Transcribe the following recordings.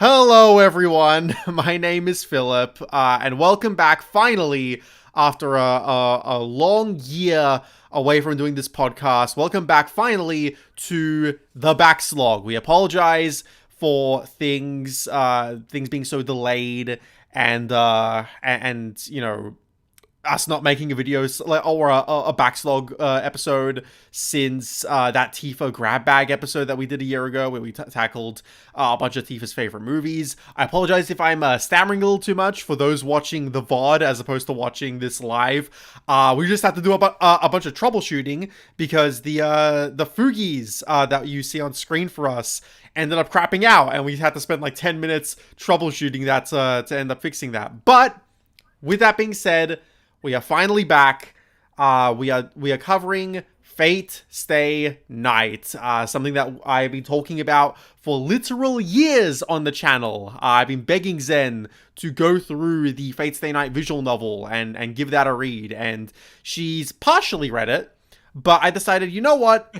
Hello, everyone. My name is Philip, and welcome back finally after a long year away from doing this podcast. Welcome back finally to the Backslog. We apologize for things being so delayed and us not making a video or a Backslog episode since that Tifa grab bag episode that we did a year ago where we tackled a bunch of Tifa's favorite movies. I apologize if I'm stammering a little too much for those watching the VOD as opposed to watching this live. We just had to do a bunch of troubleshooting because the Fugies that you see on screen for us ended up crapping out, and we had to spend like 10 minutes troubleshooting that to end up fixing that. But with that being said, we are finally back. We are covering Fate Stay Night, something that I've been talking about for literal years on the channel. I've been begging Zen to go through the Fate Stay Night visual novel and give that a read, and she's partially read it, but I decided, you know what?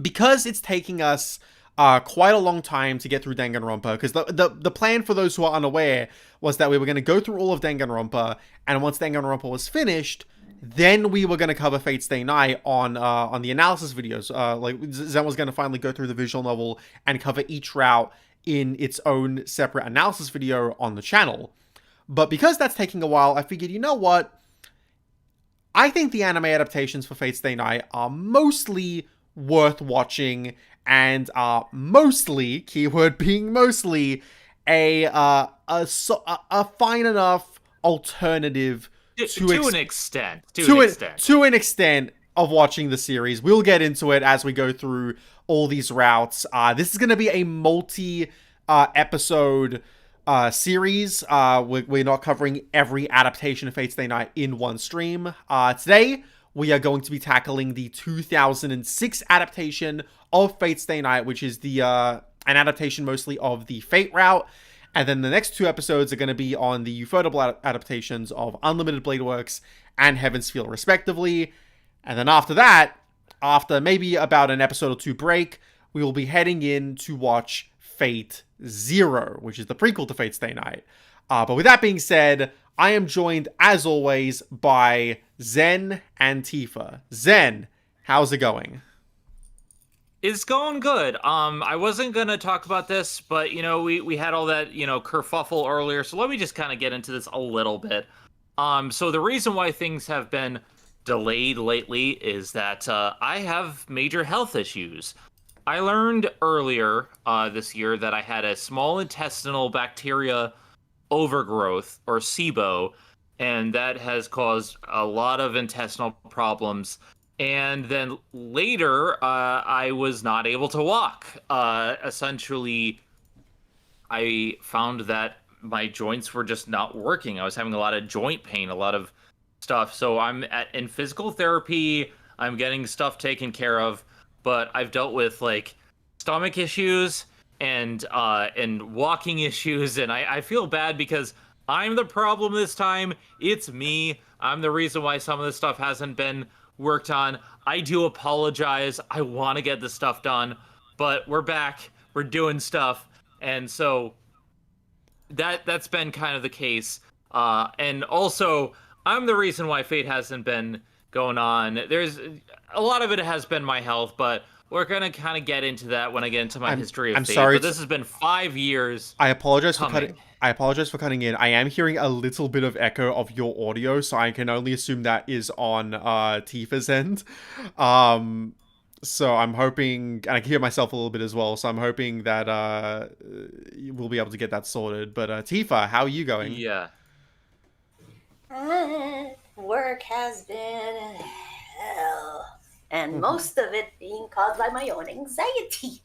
Because it's taking us quite a long time to get through Danganronpa, because the plan, for those who are unaware, was that we were going to go through all of Danganronpa, and once Danganronpa was finished, then we were going to cover Fate Stay Night on the analysis videos. Like Zen was going to finally go through the visual novel and cover each route in its own separate analysis video on the channel. But because that's taking a while, I figured, you know what? I think the anime adaptations for Fate Stay Night are mostly worth watching and are mostly, keyword being mostly, a fine enough alternative to an extent. To an extent of watching the series. We'll get into it as we go through all these routes. This is going to be a multi-episode series. We're not covering every adaptation of Fate Stay Night in one stream. Today, we are going to be tackling the 2006 adaptation of Fate Stay Night, which is an adaptation mostly of the Fate route. And then the next two episodes are going to be on the ufotable adaptations of Unlimited Blade Works and Heaven's Feel, respectively. And then after that, after maybe about an episode or two break, we will be heading in to watch Fate Zero, which is the prequel to Fate Stay Night. But with that being said, I am joined, as always, by Zen and Tifa. Zen, how's it going? It's going good. I wasn't gonna talk about this, but we had all that kerfuffle earlier, so let me just kind of get into this a little bit. So the reason why things have been delayed lately is that I have major health issues. I learned earlier this year that I had a small intestinal bacteria overgrowth, or SIBO, and that has caused a lot of intestinal problems. And then later, I was not able to walk. Essentially, I found that my joints were just not working. I was having a lot of joint pain, a lot of stuff. So I'm in physical therapy. I'm getting stuff taken care of, but I've dealt with like stomach issues and walking issues, and I feel bad because I'm the problem this time. It's me. I'm the reason why some of this stuff hasn't been worked on. I do apologize. I want to get this stuff done, but we're back. We're doing stuff, and so that's been kind of the case. And also, I'm the reason why Fate hasn't been going on. There's a lot of it has been my health, but we're gonna kind of get into that when I get into my history of Fate. Sorry, but this has been 5 years. I apologize for cutting. I apologize for cutting in. I am hearing a little bit of echo of your audio, so I can only assume that is on Tifa's end. So I'm hoping, and I can hear myself a little bit as well. So I'm hoping that we'll be able to get that sorted. But Tifa, how are you going? Yeah. Work has been hell, and most of it being caused by my own anxiety.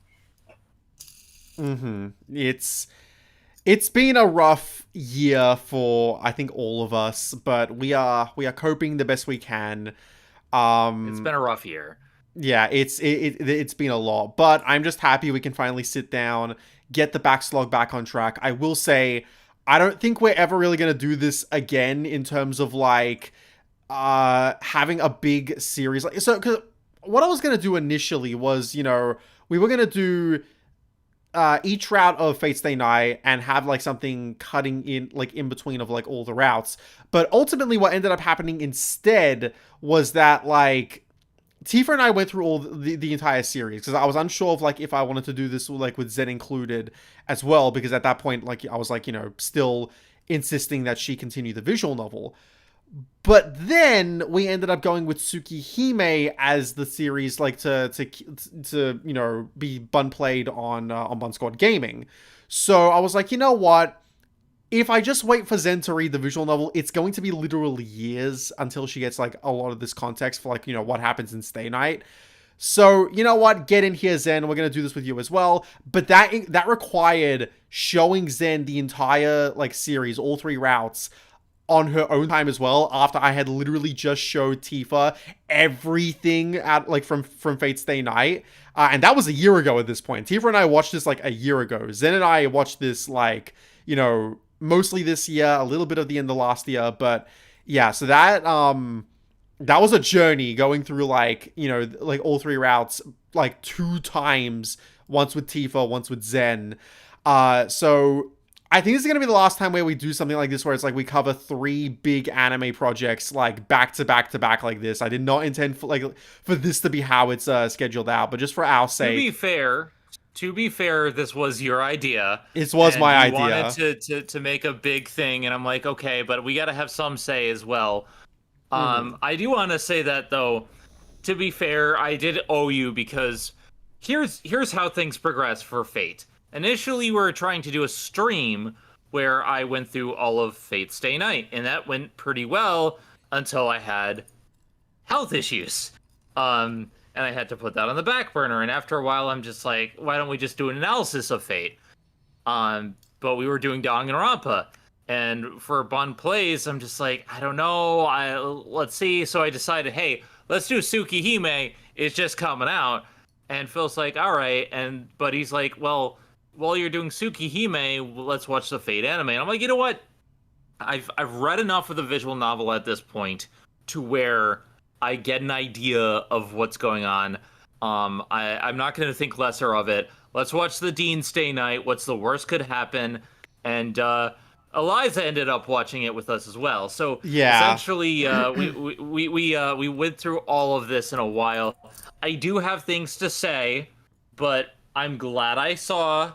It's been a rough year for, I think, all of us, but we are coping the best we can. It's been a rough year. Yeah, it's been a lot, but I'm just happy we can finally sit down, get the Backslog back on track. I will say, I don't think we're ever really going to do this again in terms of like having a big series. Like, so, because what I was going to do initially was, we were going to do each route of Fate Stay Night and have like something cutting in like in between of like all the routes. But ultimately what ended up happening instead was that like Tifa and I went through all the entire series because I was unsure of like if I wanted to do this like with Zen included as well, because at that point like I was like, you know, still insisting that she continue the visual novel. But then we ended up going with Tsukihime as the series, like to you know be bun played on Bun Squad Gaming. So I was like, you know what? If I just wait for Zen to read the visual novel, it's going to be literally years until she gets like a lot of this context for like, you know, what happens in Stay Night. So, you know what? Get in here, Zen. We're going to do this with you as well. But that required showing Zen the entire like series, all three routes, on her own time as well, after I had literally just showed Tifa everything at like from Fate Stay Night. And that was a year ago at this point. Tifa and I watched this like a year ago. Zen and I watched this like, you know, mostly this year, a little bit of the end of last year. But yeah, so that was a journey going through like, you know, like all three routes like 2 times, once with Tifa, once with Zen. So I think this is going to be the last time where we do something like this, where it's like we cover 3 big anime projects like back to back to back like this. I did not intend for this to be how it's scheduled out, but just for our sake. To be fair, this was your idea. It was my idea. You wanted to make a big thing, and I'm like, okay, but we got to have some say as well. I do want to say that though. To be fair, I did owe you, because here's how things progress for Fate. Initially, we were trying to do a stream where I went through all of Fate Stay Night, and that went pretty well until I had health issues. And I had to put that on the back burner, and after a while, I'm just like, why don't we just do an analysis of Fate? But we were doing Danganronpa, and for Bun Plays, I'm just like, I don't know, let's see. So I decided, hey, let's do Tsukihime, it's just coming out. And Phil's like, all right, but he's like, well, while you're doing Tsukihime, let's watch the Fate anime. And I'm like, you know what? I've read enough of the visual novel at this point to where I get an idea of what's going on. I'm not going to think lesser of it. Let's watch the Deen Stay Night. What's the worst could happen? And Eliza ended up watching it with us as well. So yeah, essentially, we went through all of this in a while. I do have things to say, but I'm glad I saw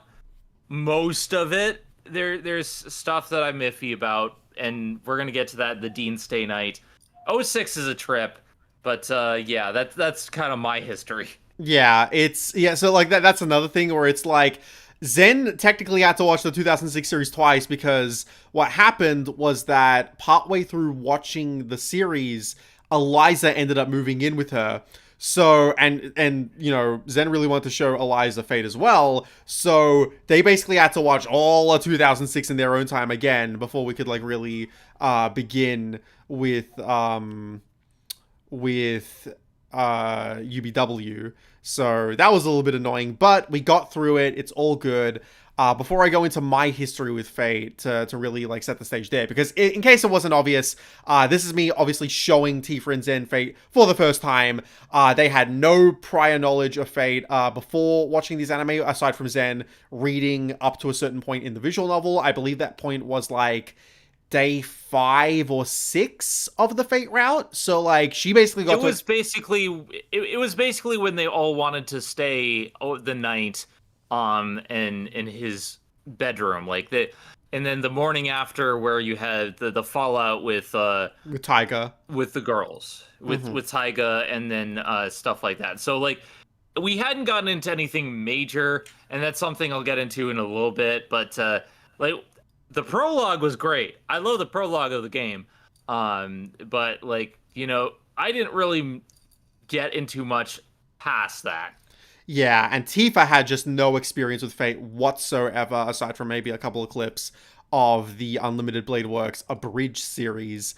most of it. There's stuff that I'm iffy about, and we're gonna get to that. The Deen Stay Night. 06 is a trip, but yeah, that's kind of my history. Yeah, so like that's another thing where it's like Zen technically had to watch the 2006 series twice, because what happened was that partway through watching the series, Eliza ended up moving in with her. So, and you know, Zen really wanted to show Eliza Fate as well. So they basically had to watch all of 2006 in their own time again before we could like really begin with UBW. So that was a little bit annoying, but we got through it. It's all good. Before I go into my history with Fate to really like set the stage there, because in case it wasn't obvious, this is me obviously showing Tifa and Zen Fate for the first time. They had no prior knowledge of Fate before watching these anime, aside from Zen reading up to a certain point in the visual novel. I believe that point was like day 5 or 6 of the Fate route. So like she basically got it was basically when they all wanted to stay the night in his bedroom, like that. And then the morning after, where you had the fallout with Taiga, with the girls, with Taiga, and then stuff like that. So like we hadn't gotten into anything major, and that's something I'll get into in a little bit. But like the prologue was great. I love the prologue of the game. But like, you know, I didn't really get into much past that. Yeah, and Tifa had just no experience with Fate whatsoever, aside from maybe a couple of clips of the Unlimited Blade Works abridged series,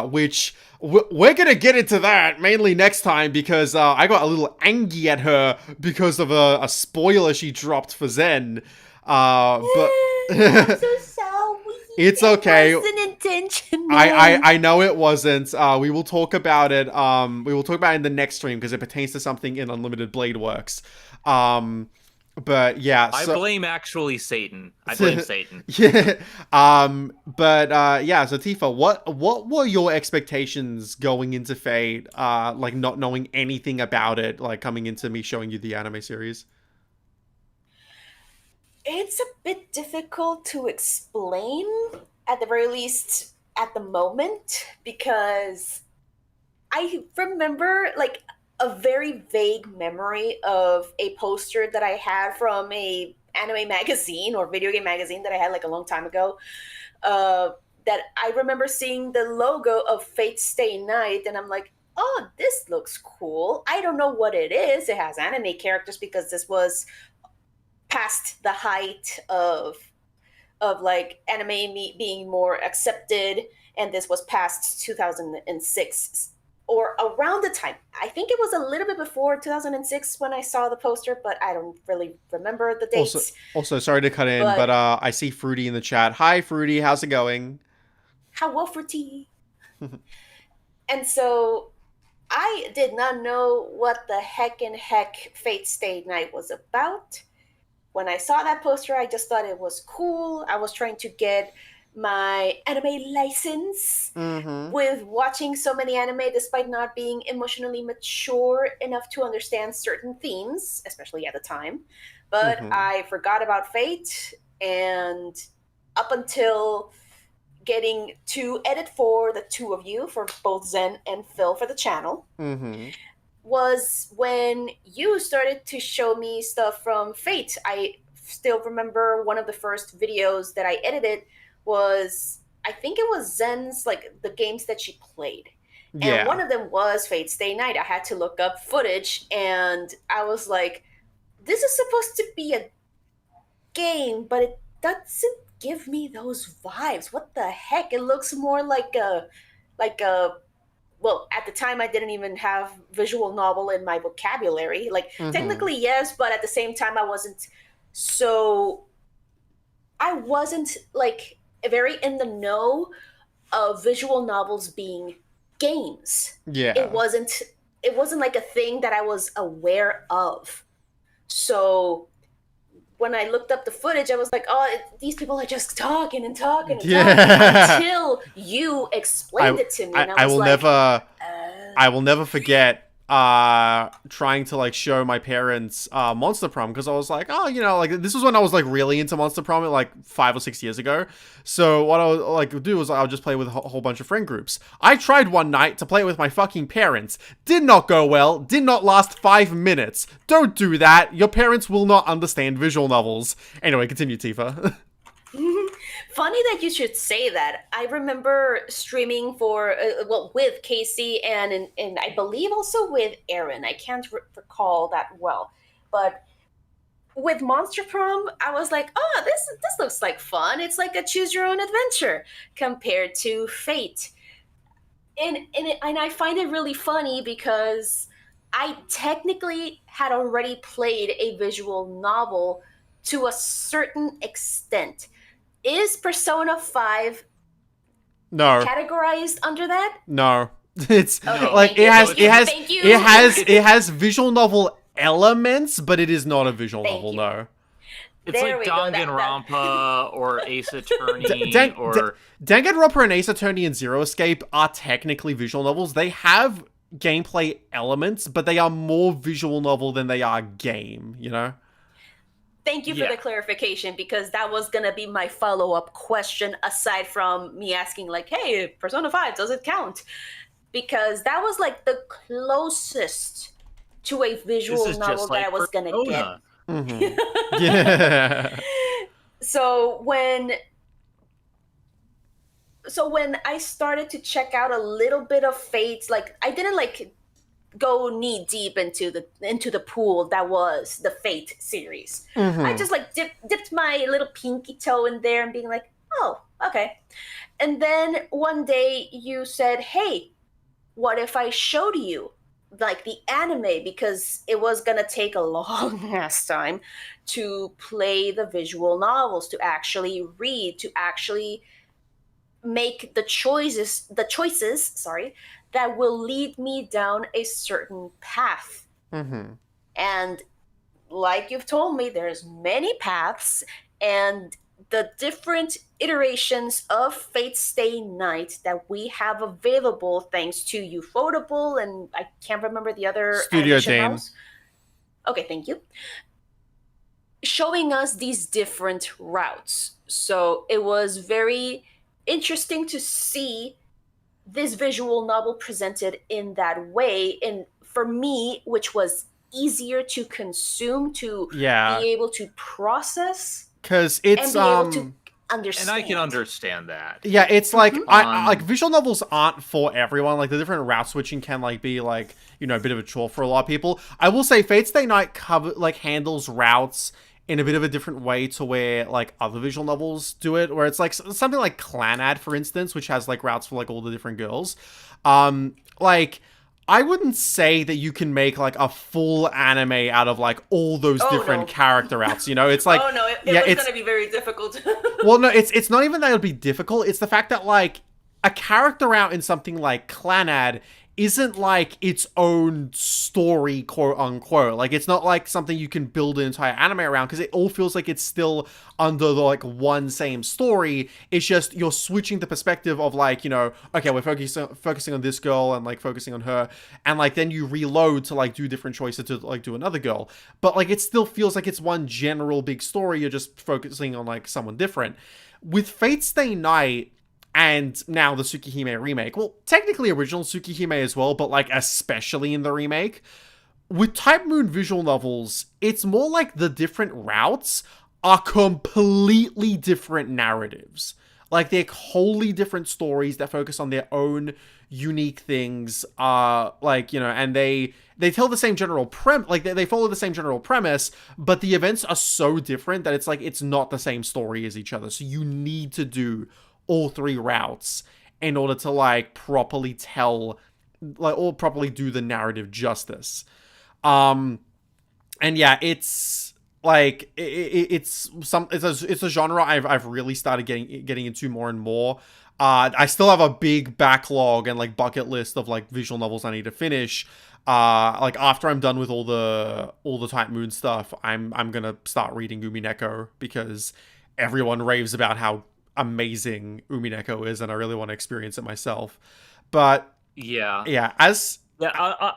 which we're gonna get into that mainly next time, because I got a little angry at her because of a spoiler she dropped for Zen. I'm so sorry. It's okay. It wasn't intentional. I know it wasn't. We will talk about it. We will talk about it in the next stream, because it pertains to something in Unlimited Blade Works. But yeah, I so blame actually Satan. I blame Satan. yeah. But yeah, so Tifa, what were your expectations going into Fate? Like not knowing anything about it, like coming into me showing you the anime series. It's a bit difficult to explain, at the very least at the moment, because I remember like a very vague memory of a poster that I had from a anime magazine or video game magazine that I had like a long time ago. Uh, that I remember seeing the logo of Fate Stay Night, and I'm like, oh, this looks cool. I don't know what it is. It has anime characters because this was past the height of like anime being more accepted, and this was past 2006 or around the time. I think it was a little bit before 2006 when I saw the poster, but I don't really remember the Also, dates. sorry to cut in, but But I see Fruity in the chat. Hi, Fruity, how's it going? how well for tea. And so I did not know what the heck Fate Stay Night was about. When I saw that poster, I just thought it was cool. I was trying to get my anime license Mm-hmm. with watching so many anime despite not being emotionally mature enough to understand certain themes, especially at the time. But Mm-hmm. I forgot about Fate, and up until getting to edit for the two of you, for both Zen and Phil for the channel, Mm-hmm. was when you started to show me stuff from Fate. I still remember one of the first videos that I edited was, I think it was Zen's, like the games that she played. And Yeah. one of them was Fate Stay Night. I had to look up footage, and I was like, this is supposed to be a game, but it doesn't give me those vibes. What the heck? It looks more like a well, at the time I didn't even have visual novel in my vocabulary. Like Mm-hmm. technically yes, but at the same time so I wasn't like very in the know of visual novels being games. It Yeah. wasn't it wasn't like a thing that I was aware of. So when I looked up the footage, I was like, oh, these people are just talking and talking and talking Yeah. until you explained I, it to me. And I I was will like, never uh, I will never forget trying to like show my parents Monster Prom because I was like, oh, you know, like this was when I was like really into Monster Prom like 5 or 6 years ago. So what I would like do was I would just play with a whole bunch of friend groups. I tried one night to play it with my fucking parents. Did not go well. Did not last 5 minutes. Don't do that. Your parents will not understand visual novels. Anyway, continue, Tifa. funny that you should say that. I remember streaming for with Casey and I believe also with Aaron. I can't recall that well, but with Monster Prom, I was like, oh, this looks like fun. It's like a choose your own adventure compared to Fate, and I find it really funny because I technically had already played a visual novel to a certain extent. Is Persona 5 No. categorized under that? No. It's Okay, No. like thank you, So thank it's you, like thank you, it has visual novel elements, but it is not a visual thank novel, you. no. it's There like we go. That Danganronpa or Ace D- Attorney Dan- D- or Danganronpa and Ace Attorney and Zero Escape are technically visual novels. They have gameplay elements, but they are more visual novel than they are game, you know? Thank you for yeah. the clarification, because that was gonna be my follow-up question aside from me asking like, hey, Persona 5, does it count? Because that was like the closest to a This visual is novel just that I like was gonna get. Persona. Mm-hmm. Yeah. so when when I started to check out a little bit of Fate, like I didn't like go knee deep into the pool that was the Fate series. I Mm-hmm. just like dipped my little pinky toe in there and being like, oh, okay. And then one day you said, hey, what if I showed you like the anime, because it was gonna take a long ass time to play the visual novels, to actually read, to actually make the choices, sorry, that will lead me down a certain path. Mm-hmm. And like you've told me, there's many paths, and the different iterations of Fate Stay Night that we have available thanks to Ufotable and I can't remember the other Studio animation Deen. house. Okay, thank you. Showing us these different routes. So it was very interesting to see this visual novel presented in that way. And for me, which was easier to consume, to Yeah, be able to process because and it's be able to understand. And I can understand that. Yeah, it's like like Um, visual novels aren't for everyone. Like the different route switching can like be like, you know, a bit of a chore for a lot of people. I will say Fate Stay Night handles routes in a bit of a different way to where like other visual novels do it, where it's like something like Clanad, for instance, which has like routes for like all the different girls. Like I wouldn't say that you can make like a full anime out of like all those different no. character routes. You know, it's like oh no, it yeah, was it's going to be very difficult. well, no, it's not even that it'll be difficult. It's the fact that like a character out in something like Clanad isn't like its own story, quote unquote. Like it's not like something you can build an entire anime around because it all feels like it's still under the like one same story. It's just you're switching the perspective of like, you know, okay, we're focusing on this girl and like focusing on her, and like then you reload to like do different choices to like do another girl. But like it still feels like it's one general big story. You're just focusing on like someone different. With Fate Stay Night and now the Tsukihime remake, well, technically original Tsukihime as well, but like especially in the remake, with Type Moon visual novels, it's more like the different routes are completely different narratives. Like they're wholly different stories that focus on their own unique things. Like, you know, and they tell the same general like they follow the same general premise, but the events are so different that it's like it's not the same story as each other. So you need to do all three routes in order to like properly tell like or properly do the narrative justice. And yeah, it's like it's a genre I've really started getting into more and more. I still have a big backlog and like bucket list of like visual novels I need to finish. Like after I'm done with all the Type Moon stuff, I'm gonna start reading Umineko because everyone raves about how amazing Umineko is, and I really want to experience it myself. But yeah.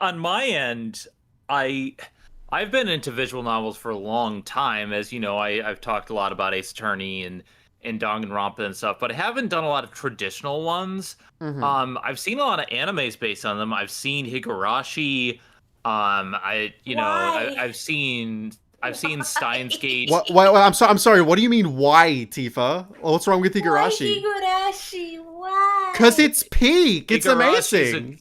On my end, I've been into visual novels for a long time. As you know, I've talked a lot about Ace Attorney and Danganronpa and stuff, but I haven't done a lot of traditional ones. I've seen a lot of animes based on them. I've seen Higurashi. I've seen Steins Gate. I'm sorry. What do you mean? Why, Tifa? What's wrong with Higurashi? Why Higurashi? Why? Because it's peak. It's amazing.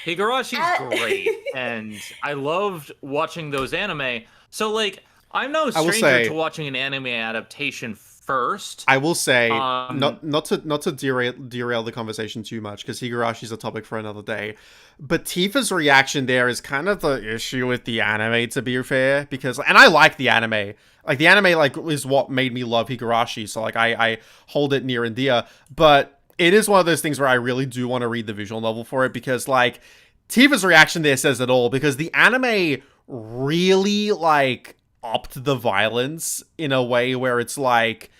Higurashi's great, and I loved watching those anime. So, like, I'm no stranger to watching an anime adaptation first. I will say, not to derail the conversation too much, because Higurashi's a topic for another day. But Tifa's reaction there is kind of the issue with the anime, to be fair, because, and I like the anime. Like, the anime, like, is what made me love Higurashi, so, like, I hold it near and dear. But it is one of those things where I really do want to read the visual novel for it, because, like, Tifa's reaction there says it all, because the anime really, like, upped the violence in a way where it's like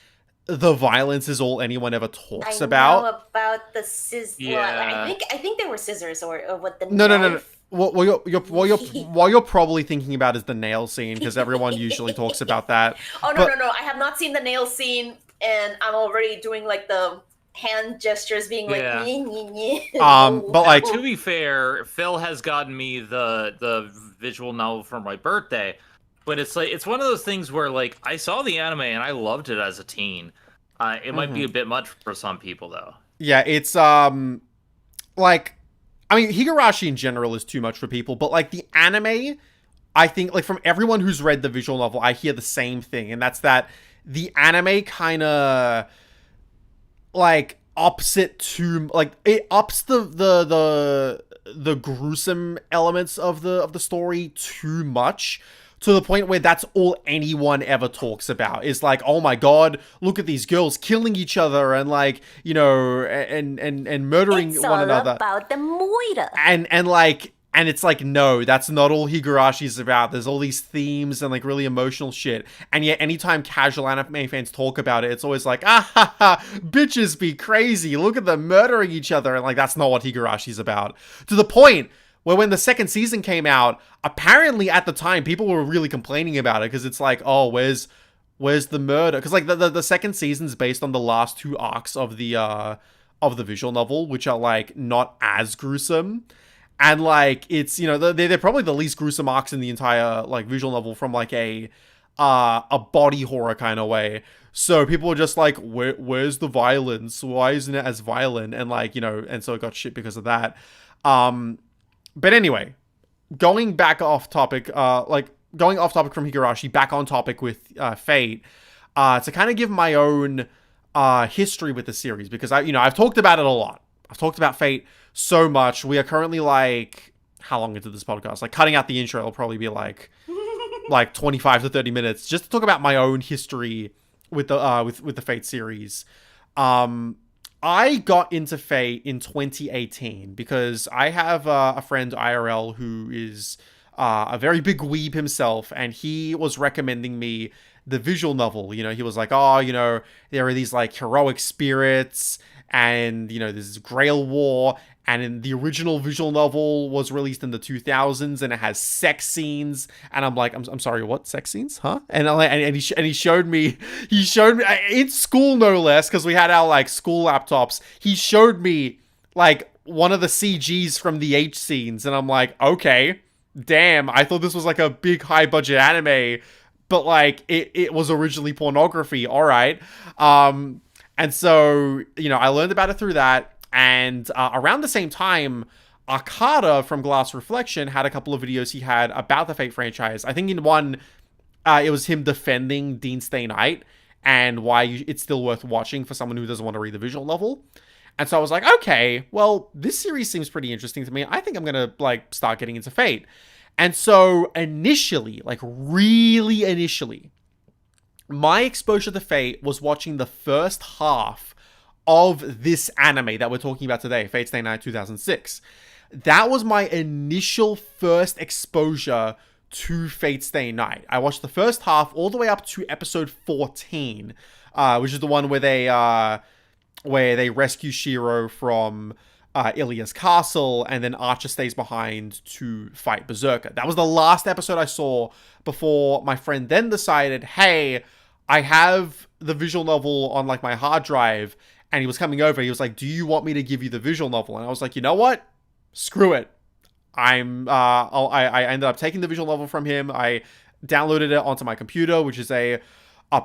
the violence is all anyone ever talks about. I know about the scissors. Yeah. Well, I think they were scissors or what the No. What you're probably thinking about is the nail scene, because everyone usually talks about that. Oh no! I have not seen the nail scene, and I'm already doing like the hand gestures, being like, but like, to be fair, Phil has gotten me the visual novel for my birthday. But it's like, it's one of those things where, like, I saw the anime and I loved it as a teen. It might be a bit much for some people, though. Yeah, it's like, I mean, Higurashi in general is too much for people, but like the anime, I think, like, from everyone who's read the visual novel, I hear the same thing, and that's that the anime kind of like ups it to, like, it ups the gruesome elements of the story too much, to the point where that's all anyone ever talks about is like, oh my god, look at these girls killing each other and, like, you know, and murdering one another. It's all about the moira. And like, And it's like, no, that's not all Higarashi's about. There's all these themes and like really emotional shit. And yet anytime casual anime fans talk about it, it's always like, ah ha ha, bitches be crazy. Look at them murdering each other. And like, that's not what Higarashi's about. To the point where when the second season came out, apparently at the time, people were really complaining about it because it's like, oh, where's the murder? Because like the second season's based on the last two arcs of the visual novel, which are like not as gruesome. And like it's, you know, they're probably the least gruesome arcs in the entire like visual novel from like a body horror kind of way. So people were just like, where's the violence? Why isn't it as violent? And like, you know, and so it got shit because of that. But anyway, going back off topic, going off topic from Higurashi, back on topic with Fate, to kind of give my own history with the series, because I've talked about it a lot. I've talked about Fate so much. We are currently like, how long into this podcast? Like cutting out the intro, it'll probably be like 25 to 30 minutes just to talk about my own history with the Fate series. I got into Fate in 2018 because I have a friend IRL who is a very big weeb himself, and he was recommending me the visual novel. You know, he was like, oh, you know, there are these like heroic spirits, and you know, there's Grail War, and in the original visual novel was released in the 2000s, and it has sex scenes. And I'm like, I'm sorry, what sex scenes? Huh? And he showed me in school, no less, because we had our like school laptops. He showed me like one of the CGs from the H scenes, and I'm like, okay, damn, I thought this was like a big high budget anime, but like it was originally pornography. All right. And so, you know, I learned about it through that. And around the same time, Akata from Glass Reflection had a couple of videos he had about the Fate franchise. I think in one, it was him defending Deen Stay Night and why it's still worth watching for someone who doesn't want to read the visual novel. And so I was like, okay, well, this series seems pretty interesting to me. I think I'm going to like start getting into Fate. And so initially, like really initially, my exposure to Fate was watching the first half of this anime that we're talking about today, Fate Stay Night 2006. That was my initial first exposure to Fate Stay Night. I watched the first half all the way up to episode 14, which is the one where they rescue Shiro from Ilia's castle, and then Archer stays behind to fight Berserker. That was the last episode I saw before my friend then decided, hey, I have the visual novel on like my hard drive, and he was coming over. He was like, do you want me to give you the visual novel? And I was like, you know what? Screw it. I ended up taking the visual novel from him. I downloaded it onto my computer, which is a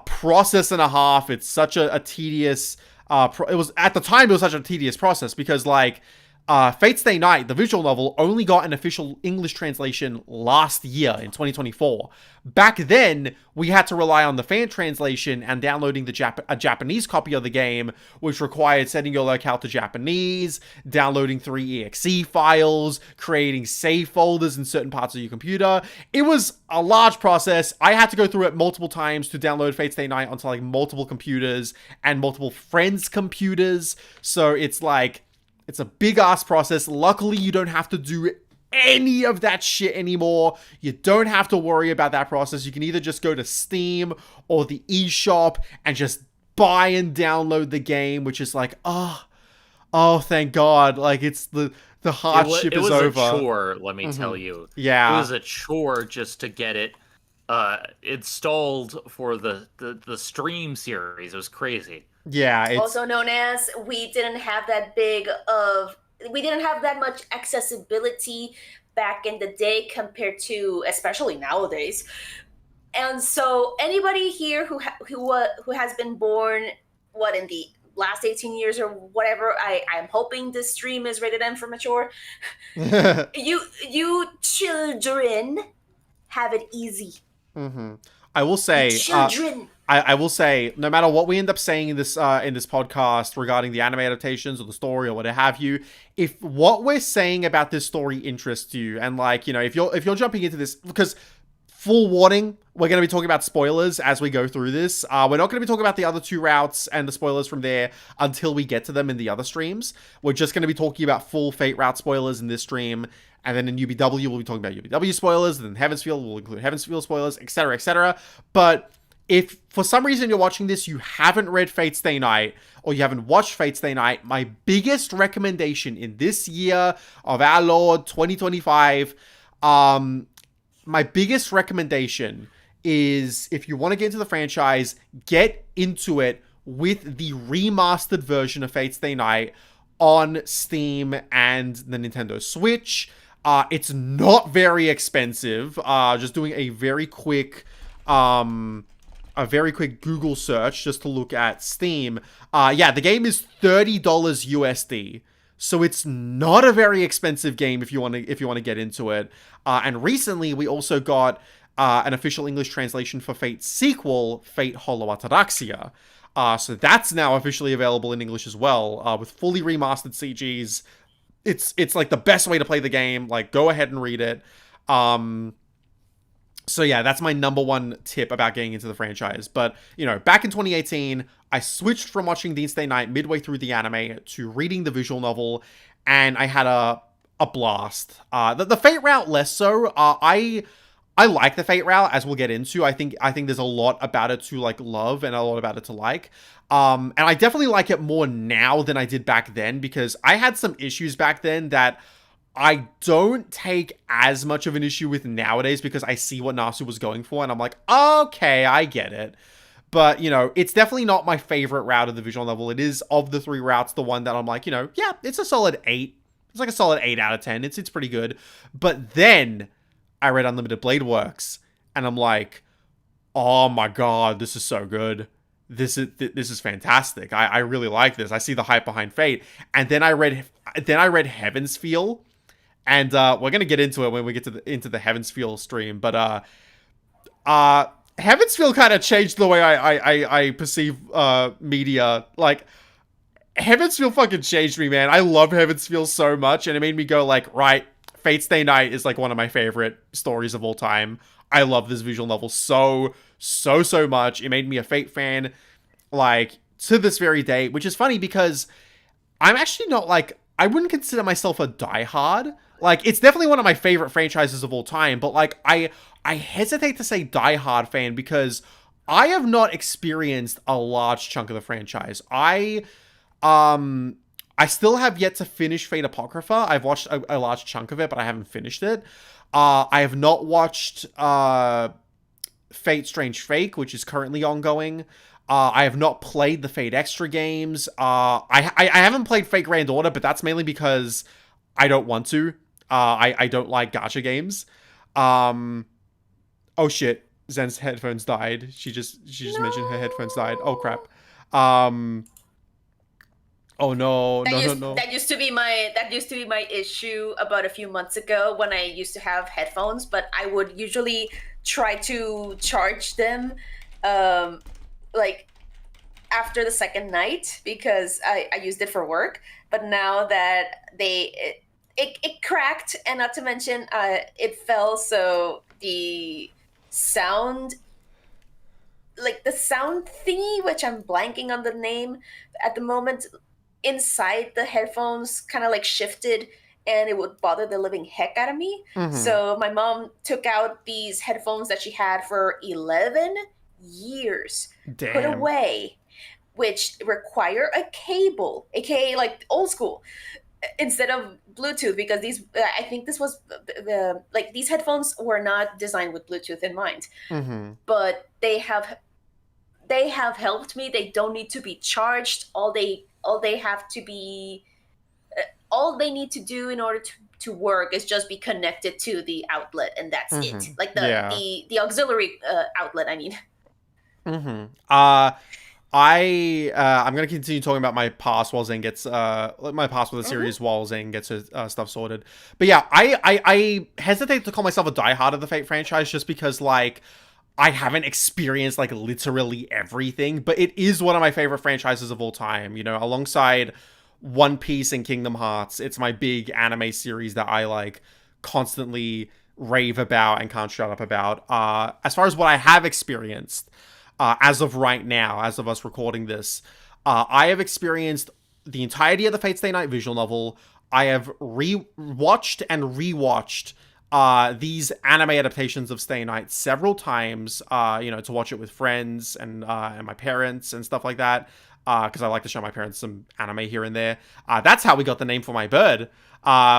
process and a half. It's such a tedious, it was, at the time, it was such a tedious process because like, Fate Stay Night, the visual novel, only got an official English translation last year in 2024. Back then, we had to rely on the fan translation and downloading a Japanese copy of the game, which required setting your locale to Japanese, downloading 3 exe files, creating save folders in certain parts of your computer. It was a large process. I had to go through it multiple times to download Fate Stay Night onto like multiple computers and multiple friends' computers. So it's like, it's a big ass process. Luckily, you don't have to do any of that shit anymore. You don't have to worry about that process. You can either just go to Steam or the eShop and just buy and download the game, which is like, oh, thank God. Like, it's the hardship is over. It was a chore, let me tell you. Yeah. It was a chore just to get it installed for the stream series. It was crazy. Yeah. It's also known as we didn't have that much accessibility back in the day compared to especially nowadays. And so anybody here who has been born in the last 18 years or whatever, I'm hoping this stream is rated M for mature. you children have it easy. Mm-hmm. I will say, children. I will say, no matter what we end up saying in this podcast regarding the anime adaptations or the story or what have you, if what we're saying about this story interests you, and like, you know, if you're jumping into this, because full warning, we're going to be talking about spoilers as we go through this. We're not going to be talking about the other two routes and the spoilers from there until we get to them in the other streams. We're just going to be talking about full Fate route spoilers in this stream. And then in UBW, we'll be talking about UBW spoilers. And then Heavensfield, we'll include Heavensfield spoilers, etc., etc. But if for some reason you're watching this, you haven't read Fate's Stay Night, or you haven't watched Fate's Stay Night, my biggest recommendation in this year of our Lord 2025, my biggest recommendation is, if you want to get into the franchise, get into it with the remastered version of Fate's Stay Night on Steam and the Nintendo Switch. It's not very expensive. Just doing a very quick Google search just to look at Steam. Yeah, the game is $30 USD. So it's not a very expensive game if you want to get into it. And recently we also got an official English translation for Fate's sequel, Fate Hollow Ataraxia. So that's now officially available in English as well, with fully remastered CGs. It's like the best way to play the game. Like, go ahead and read it. So yeah, that's my number one tip about getting into the franchise. But, back in 2018, I switched from watching Deen Stay Night midway through the anime to reading the visual novel, and I had a blast. The Fate route less so. I like the Fate route, as we'll get into. I think there's a lot about it to love and a lot about it to like. And I definitely like it more now than I did back then, because I had some issues back then that I don't take as much of an issue with nowadays, because I see what Nasu was going for and I'm like, okay, I get it. But, it's definitely not my favorite route of the visual novel. It is, of the three routes, the one that I'm like, yeah, it's a solid 8. It's like a solid 8 out of 10. It's pretty good. But then I read Unlimited Blade Works and I'm like, oh my god, this is so good. This is fantastic. I really like this. I see the hype behind Fate. And then I read Heavensfield. And we're gonna get into it when we get into the Heavensfield stream, but Heavensfield kind of changed the way I perceive media. Like, Heavensfield fucking changed me, man. I love Heavensfield so much, and it made me go right, Fate's Stay Night is one of my favorite stories of all time. I love this visual novel so much. It made me a Fate fan, to this very day, which is funny because I'm actually not I wouldn't consider myself a diehard. It's definitely one of my favorite franchises of all time, but I hesitate to say diehard fan because I have not experienced a large chunk of the franchise. I still have yet to finish Fate Apocrypha. I've watched a large chunk of it, but I haven't finished it. I have not watched Fate Strange Fake, which is currently ongoing. I have not played the Fate Extra games. I haven't played Fate Grand Order, but that's mainly because I don't want to. I don't like gacha games. Oh shit, Zen's headphones died. She just mentioned her headphones died. Oh crap. Oh no, no. That used to be my issue about a few months ago when I used to have headphones, but I would usually try to charge them after the second night because I used it for work. But now that it cracked, and not to mention it fell, so the sound thingy, which I'm blanking on the name at the moment, inside the headphones kind of shifted, and it would bother the living heck out of me. Mm-hmm. So my mom took out these headphones that she had for 11 years. Damn. Put away, which require a cable, aka old school, instead of Bluetooth, because I think this was these headphones were not designed with Bluetooth in mind. Mm-hmm. But they have helped me. They don't need to be charged. All they need to do in order to work is just be connected to the outlet, and that's mm-hmm. it. The auxiliary outlet, I mean. Mm-hmm. I'm gonna continue talking about my past while Zen gets my past with the series while Zen gets her stuff sorted. But yeah, I hesitate to call myself a diehard of the Fate franchise just because I haven't experienced literally everything, but it is one of my favorite franchises of all time. Alongside One Piece and Kingdom Hearts, it's my big anime series that I constantly rave about and can't shut up about. As far as what I have experienced. As of right now, as of us recording this, I have experienced the entirety of the Fate Stay Night visual novel. I have watched and rewatched these anime adaptations of Stay Night several times, to watch it with friends and my parents and stuff like that, because I like to show my parents some anime here and there. That's how we got the name for my bird.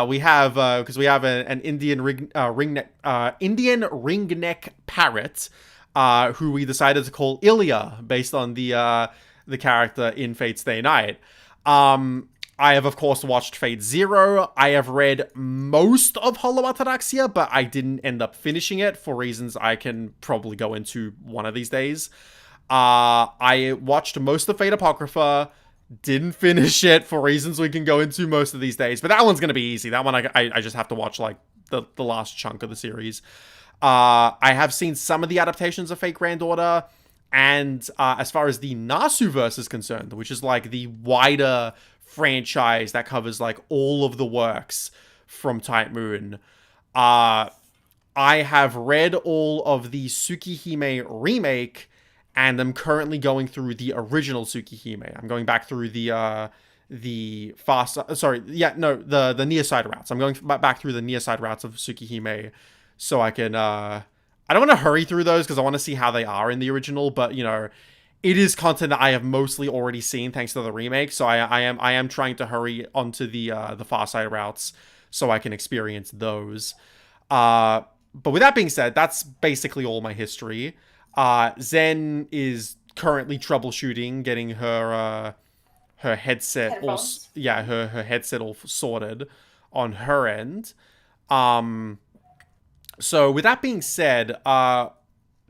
We have because we have an Indian Indian ringneck parrot, who we decided to call Ilya based on the character in Fate Stay Night. I have, of course, watched Fate Zero. I have read most of Hollow Ataraxia, but I didn't end up finishing it for reasons I can probably go into one of these days. I watched most of Fate Apocrypha, didn't finish it for reasons we can go into most of these days, but that one's going to be easy. That one I just have to watch, like, the last chunk of the series. I have seen some of the adaptations of Fate Granddaughter, and as far as the Nasuverse is concerned, which is like the wider franchise that covers like all of the works from Type Moon, I have read all of the Tsukihime remake, and I'm currently going through the original Tsukihime. I'm going back through the near side routes. I'm going back through the near side routes of Tsukihime, so I can I don't want to hurry through those because I want to see how they are in the original, but it is content that I have mostly already seen thanks to the remake, so I am trying to hurry onto the far side routes so I can experience those. But with that being said, that's basically all my history. Zen is currently troubleshooting getting her headset Headphones. her headset all sorted on her end. So with that being said,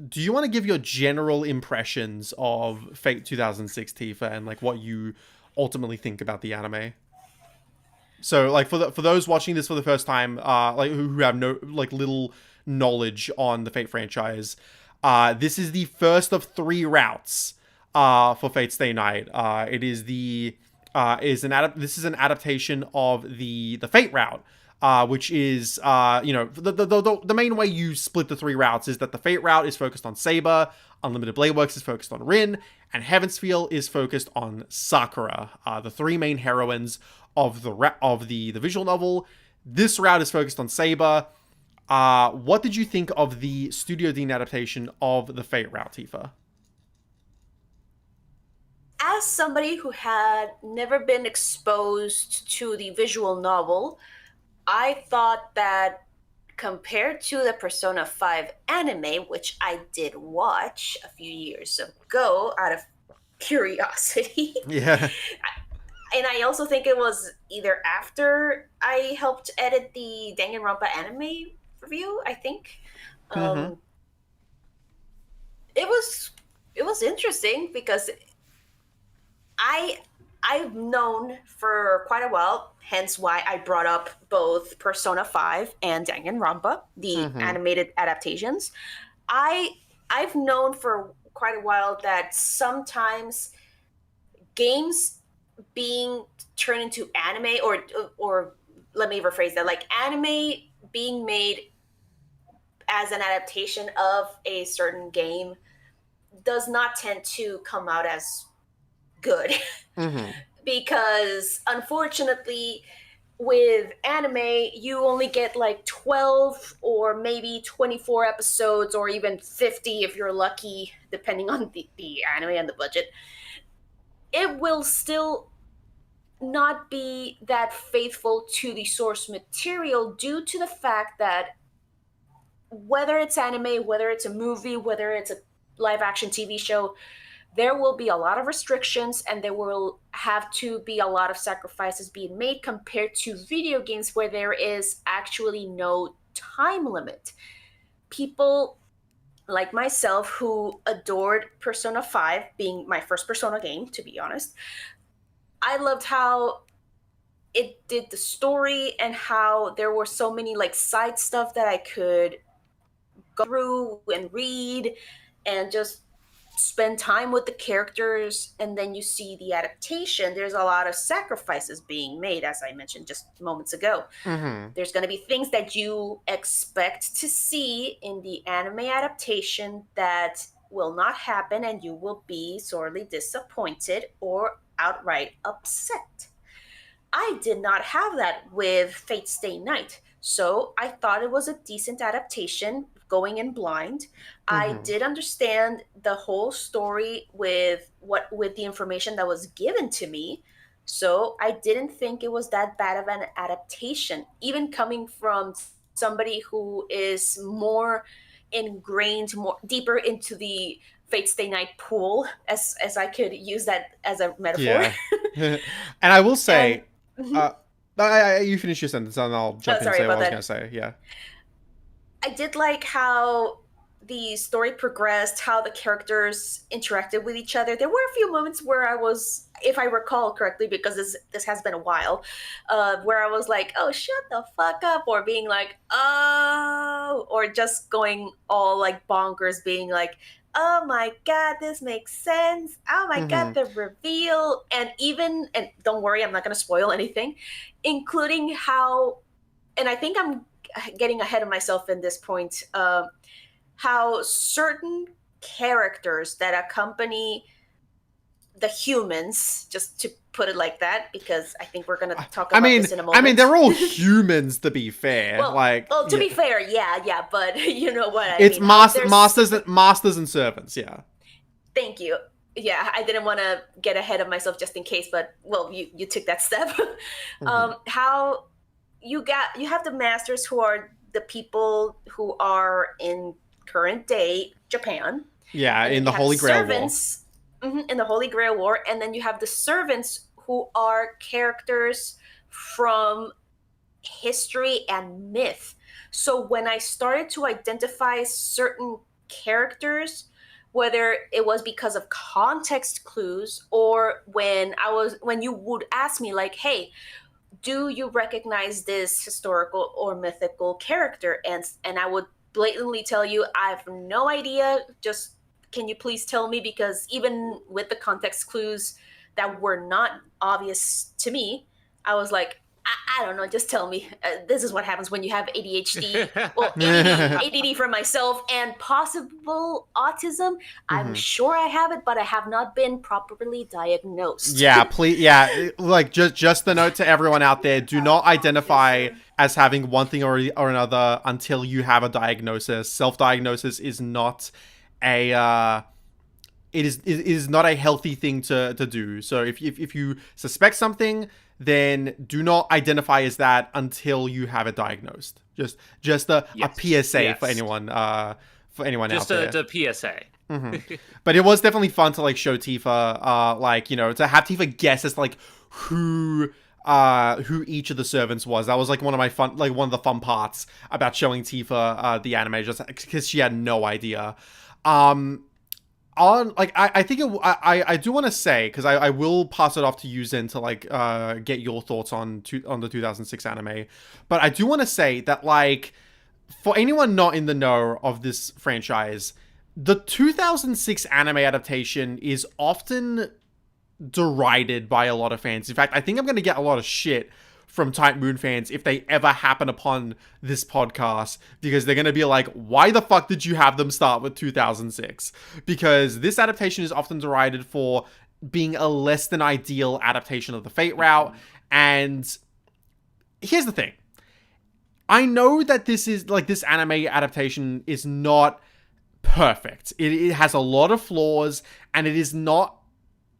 do you want to give your general impressions of Fate 2006, Tifa, and like what you ultimately think about the anime? So like for those watching this for the first time, like who have no like little knowledge on the Fate franchise, this is the first of 3 routes for Fate Stay Night. It is this is an adaptation of the Fate route, which is the main way you split the 3 routes is that the Fate route is focused on Saber, Unlimited Blade Works is focused on Rin, and Heaven's Feel is focused on Sakura, the 3 main heroines of the visual novel. This route is focused on Saber. What did you think of the Studio Deen adaptation of the Fate route, Tifa? As somebody who had never been exposed to the visual novel, I thought that compared to the Persona 5 anime, which I did watch a few years ago out of curiosity, Yeah. and I also think it was either after I helped edit the Danganronpa anime review, I think. Mm-hmm. Um, it was interesting because I I've known for quite a while, hence why I brought up both Persona 5 and Danganronpa, the Mm-hmm. animated adaptations. I I've known for quite a while that sometimes games being turned into anime, or let me rephrase that, like anime being made as an adaptation of a certain game does not tend to come out as good. Mm-hmm. Because unfortunately with anime you only get like 12 or maybe 24 episodes, or even 50 if you're lucky, depending on the anime and the budget. It will still not be that faithful to the source material due to the fact that whether it's anime, whether it's a movie, whether it's a live action TV show, there will be a lot of restrictions and there will have to be a lot of sacrifices being made compared to video games where there is actually no time limit. People like myself who adored Persona 5, being my first Persona game, to be honest, I loved how it did the story and how there were so many like side stuff that I could go through and read and just spend time with the characters. And then you see the adaptation, there's a lot of sacrifices being made, as I mentioned just moments ago. Mm-hmm. There's going to be things that you expect to see in the anime adaptation that will not happen, and you will be sorely disappointed or outright upset. I I did not have that with Fate Stay Night. So I thought it was a decent adaptation going in blind. I Mm-hmm. did understand the whole story with the information that was given to me. So I didn't think it was that bad of an adaptation, even coming from somebody who is more ingrained, more deeper into the Fate Stay Night pool, as I could use that as a metaphor. Yeah. And I will And say, mhm. uh, you finish your sentence and I'll Oh, jump in and sorry say what I about was going to that. say. Yeah. I did like how the story progressed, how the characters interacted with each other. There were a few moments where I was, if I recall correctly, because this has been a while, where I was like, "Oh, shut the fuck up," or being like, "Oh," or just going all like bonkers, being like, "Oh my god, this makes sense. Oh my god, Mm-hmm. the reveal," and don't worry, I'm not gonna spoil anything, including how, and I think I'm getting ahead of myself in this point. How certain characters that accompany the humans, just to put it like that, because I think we're gonna talk I about mean, this in a I mean, moment. they're all humans to be fair. well, Like, well, to yeah, be fair, yeah, but you know what I it's mean. How there's masters and servants. Yeah. Thank you. Yeah, I didn't want to get ahead of myself just in case, but well, you took that step. Mm-hmm. How you have the masters who are the people who are in current day Japan, Yeah, and then in you the have Holy Grail War. servants in the Holy Grail War, and then you have the servants who are characters from history and myth. So when I started to identify certain characters, whether it was because of context clues or when you would ask me like, "Hey, do you recognize this historical or mythical character?" and I would blatantly tell you, "I have no idea. Just can you please tell me?" Because even with the context clues that were not obvious to me, I was like, I don't know, just tell me. This is what happens when you have ADHD. Well, ADD for myself and possible autism. I'm Mm-hmm. sure I have it, but I have not been properly diagnosed. Yeah, please. Yeah, like just the note to everyone out there: do not identify as having one thing or another until you have a diagnosis. Self-diagnosis is not a it is not a healthy thing to do. So if you suspect something, then do not identify as that until you have it diagnosed. Just a Yes. PSA Yes. for anyone out Just there. a PSA. But it was definitely fun to like show Tifa, like, you know, to have Tifa guess as like who each of the servants was. That was like one of the fun parts about showing Tifa the anime, just because she had no idea. On like I think I do want to say, because I will pass it off to you, Zen, to like get your thoughts on the 2006 anime, but I do want to say that, like, for anyone not in the know of this franchise, the 2006 anime adaptation is often derided by a lot of fans. In fact, I think I'm going to get a lot of shit from Type Moon fans if they ever happen upon this podcast, because they're going to be like, why the fuck did you have them start with 2006? Because this adaptation is often derided for being a less than ideal adaptation of the Fate route. And here's the thing. I know that this anime adaptation is not perfect. It has a lot of flaws, and it is not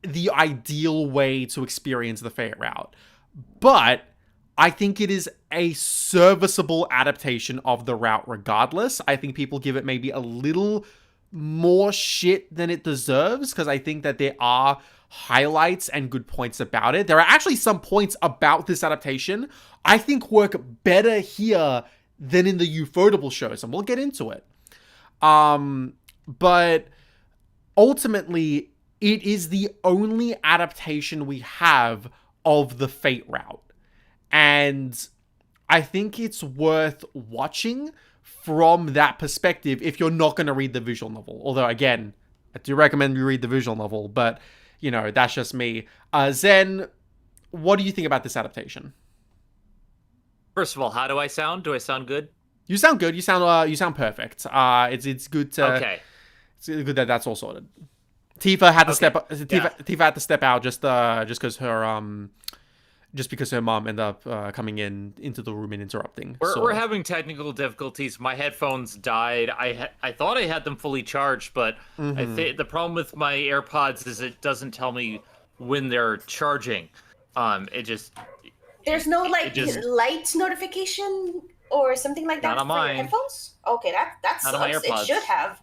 the ideal way to experience the Fate route. But I think it is a serviceable adaptation of the route regardless. I think people give it maybe a little more shit than it deserves, because I think that there are highlights and good points about it. There are actually some points about this adaptation I think work better here than in the Ufotable shows, and we'll get into it. But ultimately, it is the only adaptation we have of the Fate route. And I think it's worth watching from that perspective if you're not going to read the visual novel. Although, again, I do recommend you read the visual novel, but, you know, that's just me. Zen, what do you think about this adaptation? First of all, how do I sound? Do I sound good? You sound good. You sound perfect. It's good to. Okay. It's good that that's all sorted. Tifa had to Okay. Tifa had to step out just because her just because her mom ended up coming into the room and interrupting. We're having technical difficulties. My headphones died. I thought I had them fully charged, but I think the problem with my AirPods is it doesn't tell me when they're charging. It just there's no light notification or something like that not on for your mine. headphones. Okay, that Not on my sucks. AirPods. It should have.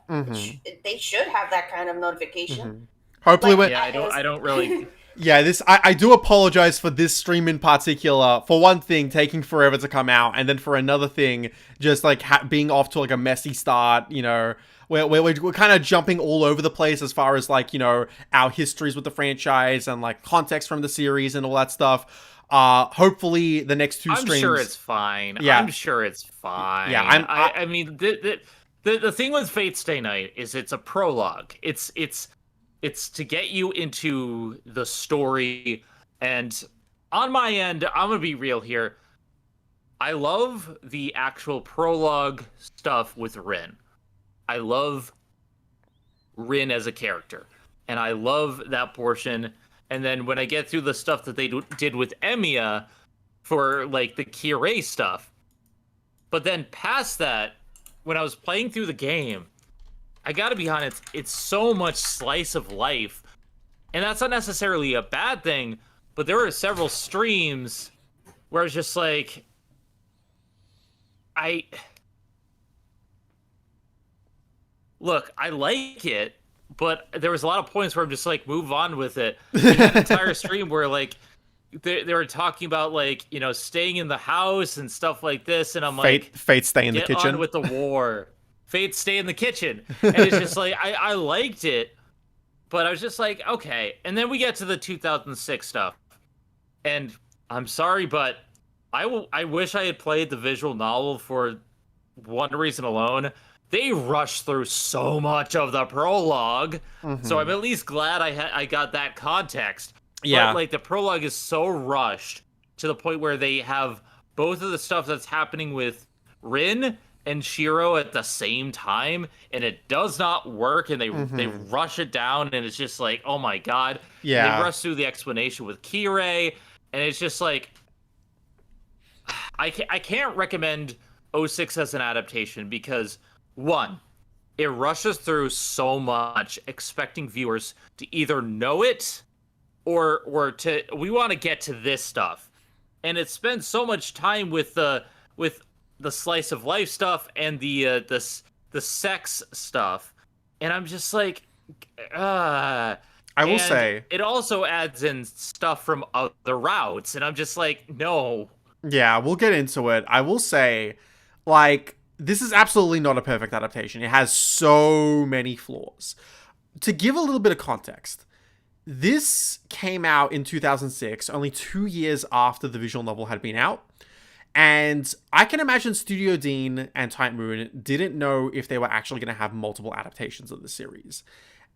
They should have that kind of notification. Hopefully, Like, Yeah, I don't really. Yeah, I do apologize for this stream in particular. For one thing, taking forever to come out, and then for another thing, just like being off to like a messy start. You know, we're kind of jumping all over the place as far as like, you know, our histories with the franchise and like context from the series and all that stuff. Hopefully the next two streams. I'm sure it's fine. Yeah. I'm sure it's fine. Yeah, I mean, the thing with Fate Stay Night is it's a prologue. It's to get you into the story. And on my end, I'm going to be real here. I love the actual prologue stuff with Rin. I love Rin as a character. And I love that portion. And then when I get through the stuff that they did with Emiya for, like, the Kirei stuff. But then past that, when I was playing through the game, I gotta be honest, it's so much slice of life. And that's not necessarily a bad thing, but there were several streams where I was just like, Look, I like it, but there was a lot of points where I'm just like, move on with it. And that entire stream where, like, they were talking about, like, you know, staying in the house and stuff like this, and I'm like, Fate stay in the get kitchen on with the war. Fate stay in the kitchen. And it's just like, I liked it, but I was just like, okay. And then we get to the 2006 stuff. And I'm sorry, but I wish I had played the visual novel for one reason alone. They rushed through so much of the prologue. So I'm at least glad I got that context. Yeah. But, like, the prologue is so rushed to the point where they have both of the stuff that's happening with Rin and Shiro at the same time, and it does not work, and they rush it down, and it's just like, oh my god. Yeah. And they rush through the explanation with Kirei, and it's just like, I can't recommend 06 as an adaptation because, one, it rushes through so much, expecting viewers to either know it or to, we want to get to this stuff, and it spends so much time with the slice of life stuff and the sex stuff, and I'm just like, I will say it also adds in stuff from other routes, and I'm just like, no. Yeah, we'll get into it. I will say, like, this is absolutely not a perfect adaptation. It has so many flaws. To give a little bit of context, this came out in 2006, only 2 years after the visual novel had been out. And I can imagine Studio Deen and Type Moon didn't know if they were actually going to have multiple adaptations of the series.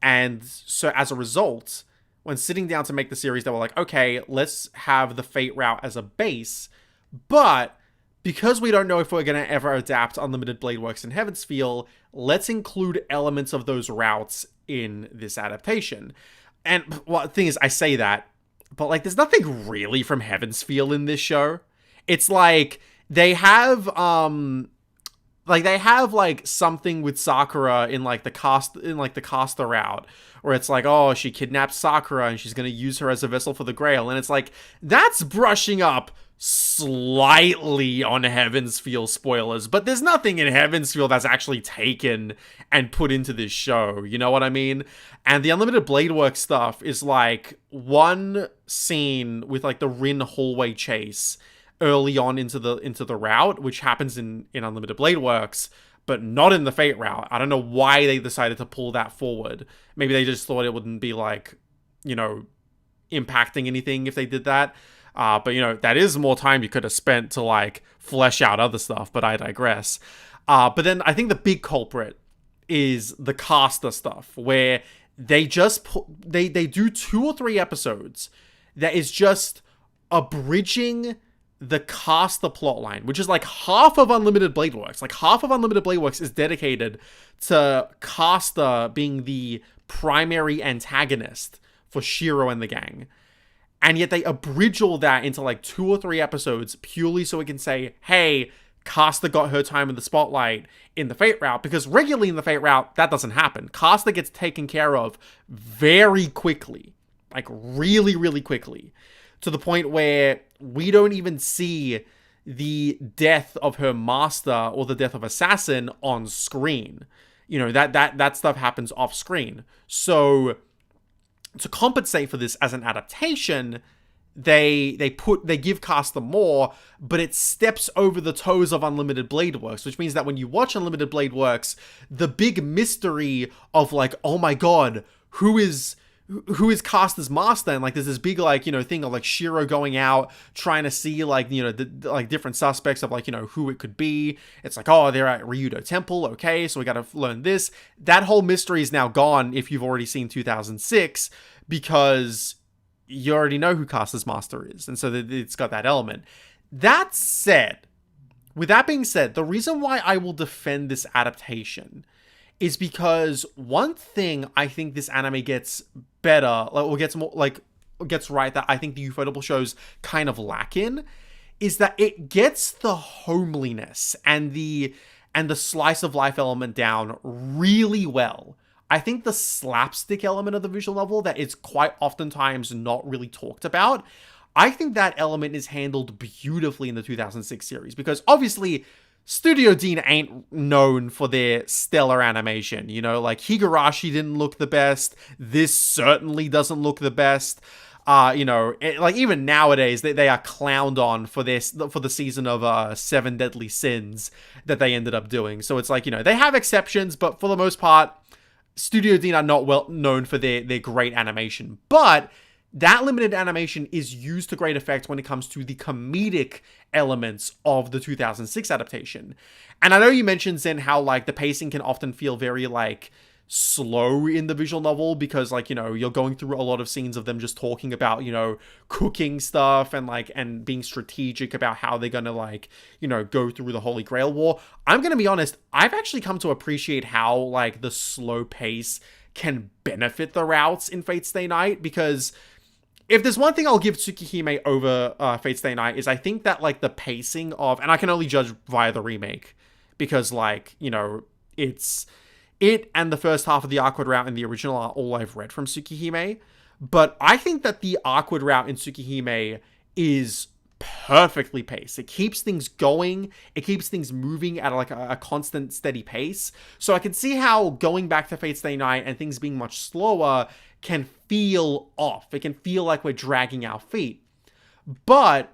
And so as a result, when sitting down to make the series, they were like, okay, let's have the Fate route as a base. But because we don't know if we're going to ever adapt Unlimited Blade Works in Heaven's Feel, let's include elements of those routes in this adaptation. And well, the thing is, I say that, but like, there's nothing really from Heaven's Feel in this show. It's like they have something with Sakura in like the Costa route, where it's like, oh, she kidnapped Sakura and she's gonna use her as a vessel for the Grail, and it's like, that's brushing up slightly on Heaven's Feel spoilers, but there's nothing in Heaven's Feel that's actually taken and put into this show, you know what I mean? And the Unlimited Blade Works stuff is like one scene with like the Rin hallway chase early on into the route, which happens in Unlimited Blade Works, but not in the Fate route. I don't know why they decided to pull that forward. Maybe they just thought it wouldn't be like, you know, impacting anything if they did that. But, you know, that is more time you could have spent to, like, flesh out other stuff, but I digress. But then I think the big culprit is the caster stuff, where they just they do 2 or 3 episodes that is just abridging the caster plotline, which is like half of Unlimited Blade Works. Like, half of Unlimited Blade Works is dedicated to Caster being the primary antagonist for Shiro and the gang. And yet they abridge all that into like 2 or 3 episodes purely so it can say, hey, Caster got her time in the spotlight in the Fate route, because regularly in the Fate route, that doesn't happen. Caster gets taken care of very quickly, like really, really quickly, to the point where we don't even see the death of her master or the death of Assassin on screen. You know, that stuff happens off screen. So to compensate for this as an adaptation, they give Caster more, but it steps over the toes of Unlimited Blade Works, which means that when you watch Unlimited Blade Works, the big mystery of like, oh my god, who is Caster's master, and like there's this big like, you know, thing of like Shiro going out trying to see like, you know, the like different suspects of like, you know, who it could be. It's like, oh, they're at Ryudo Temple, okay, so we gotta learn this. That whole mystery is now gone if you've already seen 2006, because you already know who Caster's master is, and so it's got that element. That said, with that being said, the reason why I will defend this adaptation is because one thing I think this anime gets better, like, or gets more, like, gets right, that I think the Ufotable shows kind of lack in, is that it gets the homeliness and the slice of life element down really well. I think the slapstick element of the visual novel that is quite oftentimes not really talked about, I think that element is handled beautifully in the 2006 series, because obviously Studio Deen ain't known for their stellar animation. You know, like Higurashi didn't look the best. This certainly doesn't look the best. You know, like even nowadays they are clowned on for the season of 7 Deadly Sins that they ended up doing. So it's like, you know, they have exceptions, but for the most part, Studio Deen are not well known for their great animation. But that limited animation is used to great effect when it comes to the comedic elements of the 2006 adaptation. And I know you mentioned, Zen, how like the pacing can often feel very like slow in the visual novel, because like, you know, you're going through a lot of scenes of them just talking about, you know, cooking stuff and like, and being strategic about how they're gonna like, you know, go through the Holy Grail War. I'm gonna be honest, I've actually come to appreciate how like the slow pace can benefit the routes in Fate Stay Night, because if there's one thing I'll give Tsukihime over Fate Stay Night, is I think that like the pacing of, and I can only judge via the remake, because like, you know, it and the first half of the Arcwood route in the original are all I've read from Tsukihime. But I think that the Arcwood route in Tsukihime is perfectly paced. It keeps things going. It keeps things moving at like a constant, steady pace. So I can see how going back to Fate Stay Night and things being much slower can feel off. It can feel like we're dragging our feet. But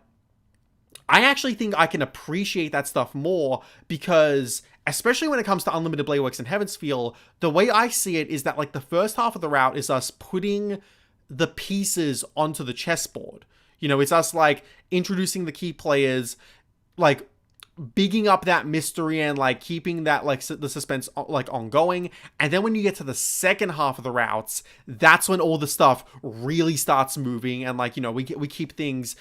I actually think I can appreciate that stuff more, because especially when it comes to Unlimited Blade Works and Heaven's Feel, the way I see it is that like the first half of the route is us putting the pieces onto the chessboard. You know, it's us like introducing the key players, like bigging up that mystery and like keeping that like the suspense like ongoing. And then when you get to the second half of the routes, that's when all the stuff really starts moving, and like, you know, we keep things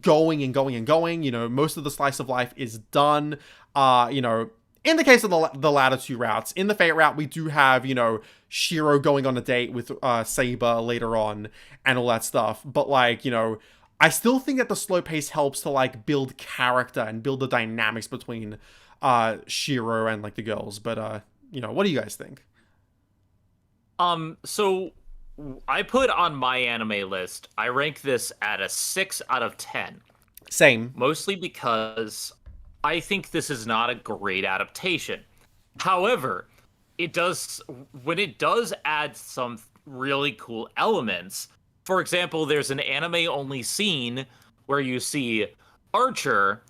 going and going and going. You know, most of the slice of life is done. You know, in the case of the latter 2 routes, in the Fate route, we do have, you know, Shiro going on a date with Saber later on and all that stuff. But like, you know, I still think that the slow pace helps to like build character and build the dynamics between Shiro and like the girls. But you know, what do you guys think? So I put on my anime list, I rank this at a 6 out of 10. Same. Mostly because I think this is not a great adaptation. However, when it does add some really cool elements. For example, there's an anime-only scene where you see Archer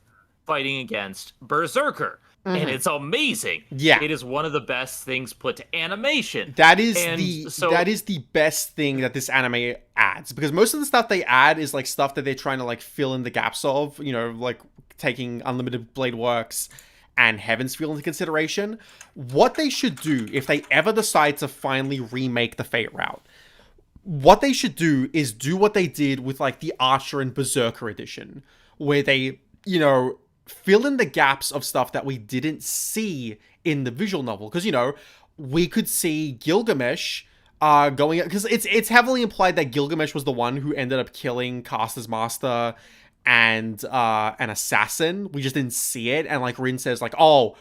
fighting against Berserker. Mm-hmm. And it's amazing. Yeah. It is one of the best things put to animation. That is the best thing that this anime adds. Because most of the stuff they add is like stuff that they're trying to like fill in the gaps of, you know, like taking Unlimited Blade Works and Heaven's Feel into consideration. What they should do, if they ever decide to finally remake the Fate route, what they should do is do what they did with like the Archer and Berserker edition, where they, you know, fill in the gaps of stuff that we didn't see in the visual novel. Because, you know, we could see Gilgamesh going, because it's heavily implied that Gilgamesh was the one who ended up killing Caster's master and an assassin. We just didn't see it, and like Rin says like, oh,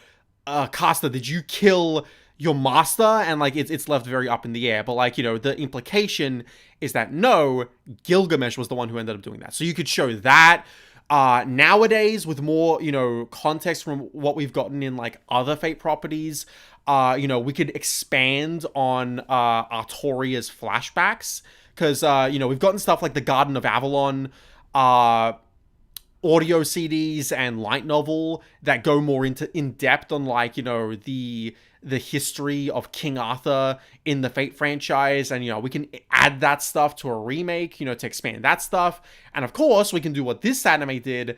Caster, did you kill your master? And like it's left very up in the air, but like, you know, the implication is that no, Gilgamesh was the one who ended up doing that. So you could show that. Nowadays, with more, you know, context from what we've gotten in like other Fate properties, you know, we could expand on Artoria's flashbacks, because you know, we've gotten stuff like the Garden of Avalon audio CDs and light novel that go more into in depth on like, you know, the history of King Arthur in the Fate franchise, and you know, we can add that stuff to a remake, you know, to expand that stuff. And of course, we can do what this anime did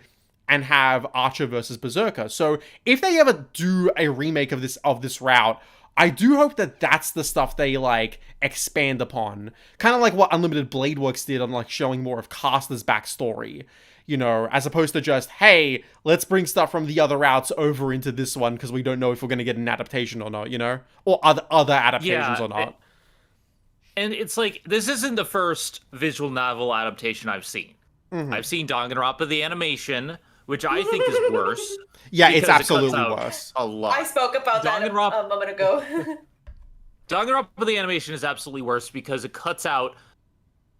and have Archer versus Berserker. So if they ever do a remake of this route, I do hope that that's the stuff they like expand upon, kind of like what Unlimited Blade Works did on like showing more of Caster's backstory, you know, as opposed to just, hey, let's bring stuff from the other routes over into this one because we don't know if we're going to get an adaptation or not, you know, or other adaptations or not. And it's like, this isn't the first visual novel adaptation I've seen. Mm-hmm. I've seen Danganronpa the animation, which I think is worse. Yeah, it's absolutely worse. A lot. I spoke about that a moment ago. Danganronpa the animation is absolutely worse because it cuts out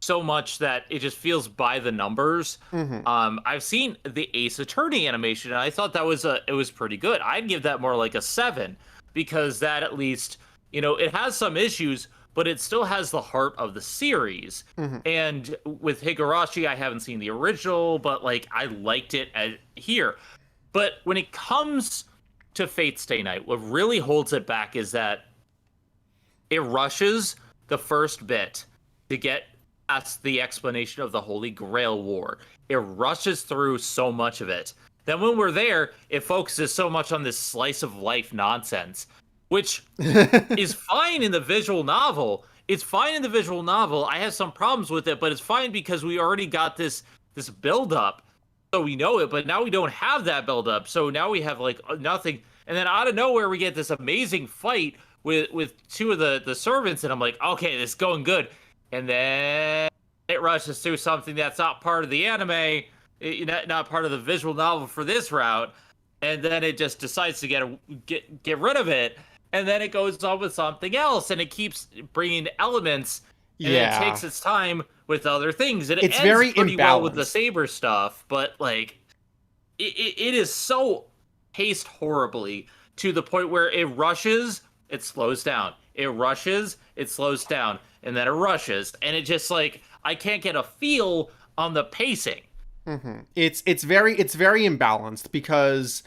so much that it just feels by the numbers. Mm-hmm. I've seen the Ace Attorney animation, and I thought that was it was pretty good. I'd give that more like a 7, because that at least, you know, it has some issues, but it still has the heart of the series. Mm-hmm. And with Higurashi, I haven't seen the original, but like I liked it here. But when it comes to Fate Stay Night, what really holds it back is that it rushes the first bit to get past the explanation of the Holy Grail War. It rushes through so much of it. Then when we're there, it focuses so much on this slice of life nonsense, which is fine in the visual novel. It's fine in the visual novel. I have some problems with it, but it's fine because we already got this build up. So we know it, but now we don't have that build up. So now we have like nothing. And then out of nowhere, we get this amazing fight with two of the servants. And I'm like, okay, this is going good. And then it rushes through something that's not part of the anime, not part of the visual novel for this route. And then it just decides to get rid of it. And then it goes on with something else. And it keeps bringing elements. And it takes its time with other things. And it's ends very pretty imbalanced. Well with the Saber stuff. But like, it is so paced horribly to the point where it rushes, it slows down. It rushes, it slows down. And then it rushes, and it just like, I can't get a feel on the pacing. Mm-hmm. It's very imbalanced, because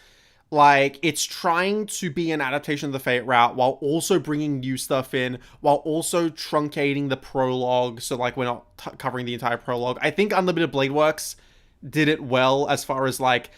like it's trying to be an adaptation of the Fate route while also bringing new stuff in, while also truncating the prologue. So like we're not covering the entire prologue. I think Unlimited Blade Works did it well as far as like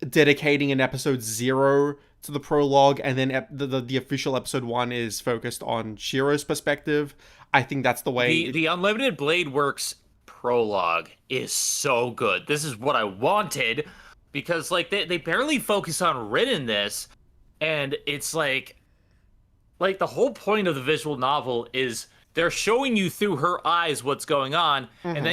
dedicating an episode 0 to the prologue, and then the official episode 1 is focused on Shiro's perspective. I think that's the way. The Unlimited Blade Works prologue is so good. This is what I wanted, because like they barely focus on Rin in this, and it's like the whole point of the visual novel is they're showing you through her eyes what's going on, mm-hmm. and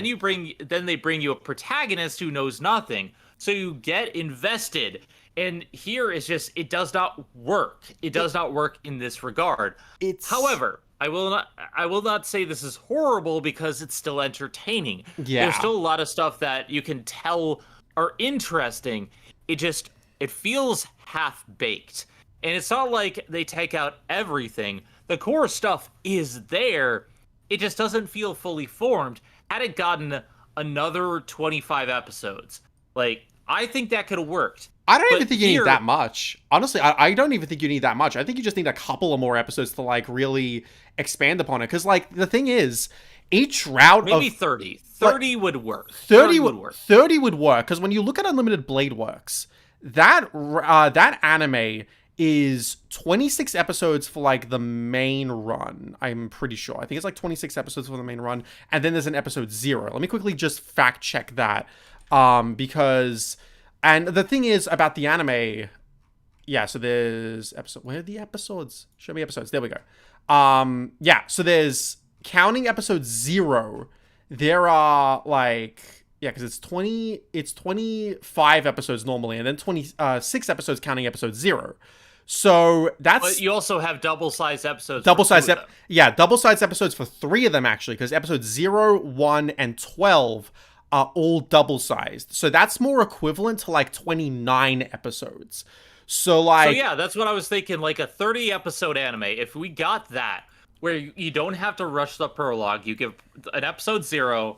then they bring you a protagonist who knows nothing, so you get invested. And here is just, it does not work. It does not work in this regard. However, I will not say this is horrible, because it's still entertaining. Yeah. There's still a lot of stuff that you can tell are interesting. It feels half-baked. And it's not like they take out everything. The core stuff is there. It just doesn't feel fully formed. Had it gotten another 25 episodes, like, I think that could have worked. I don't even think you need that much. Honestly, I don't even think you need that much. I think you just need a couple of more episodes to, like, really expand upon it. Because, like, the thing is, each route Maybe 30. 30 like, would work. 30 would work. 30 would work. Because when you look at Unlimited Blade Works, that anime is 26 episodes for, like, the main run. I'm pretty sure. I think it's, like, 26 episodes for the main run. And then there's an episode 0. Let me quickly just fact check that. Because... And the thing is about the anime, yeah, so there's where are the episodes? Show me episodes. There we go. Yeah, so there's counting episode 0, there are like, yeah, because it's 25 episodes normally, and then 26 episodes counting episode 0. So that's But you also have double-sized episodes. double-sized episodes for 3 of them actually, because episodes 0, 1, and 12 are all double-sized. So that's more equivalent to like 29 episodes. So like, So yeah, that's what I was thinking. Like a 30-episode anime. If we got that, where you don't have to rush the prologue, you give an episode 0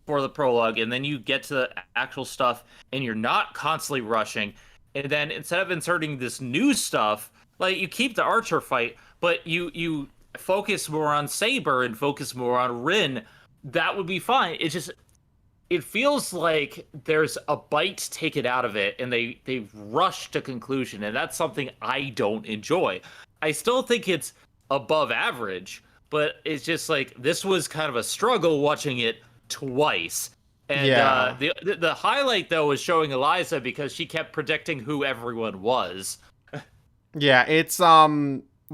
for the prologue, and then you get to the actual stuff, and you're not constantly rushing. And then instead of inserting this new stuff, like you keep the Archer fight, but you focus more on Saber and focus more on Rin, that would be fine. It feels like there's a bite taken out of it, and they rush to conclusion, and that's something I don't enjoy. I still think it's above average, but it's just like this was kind of a struggle watching it twice. And Yeah. The highlight though was showing Eliza because she kept predicting who everyone was. yeah, it's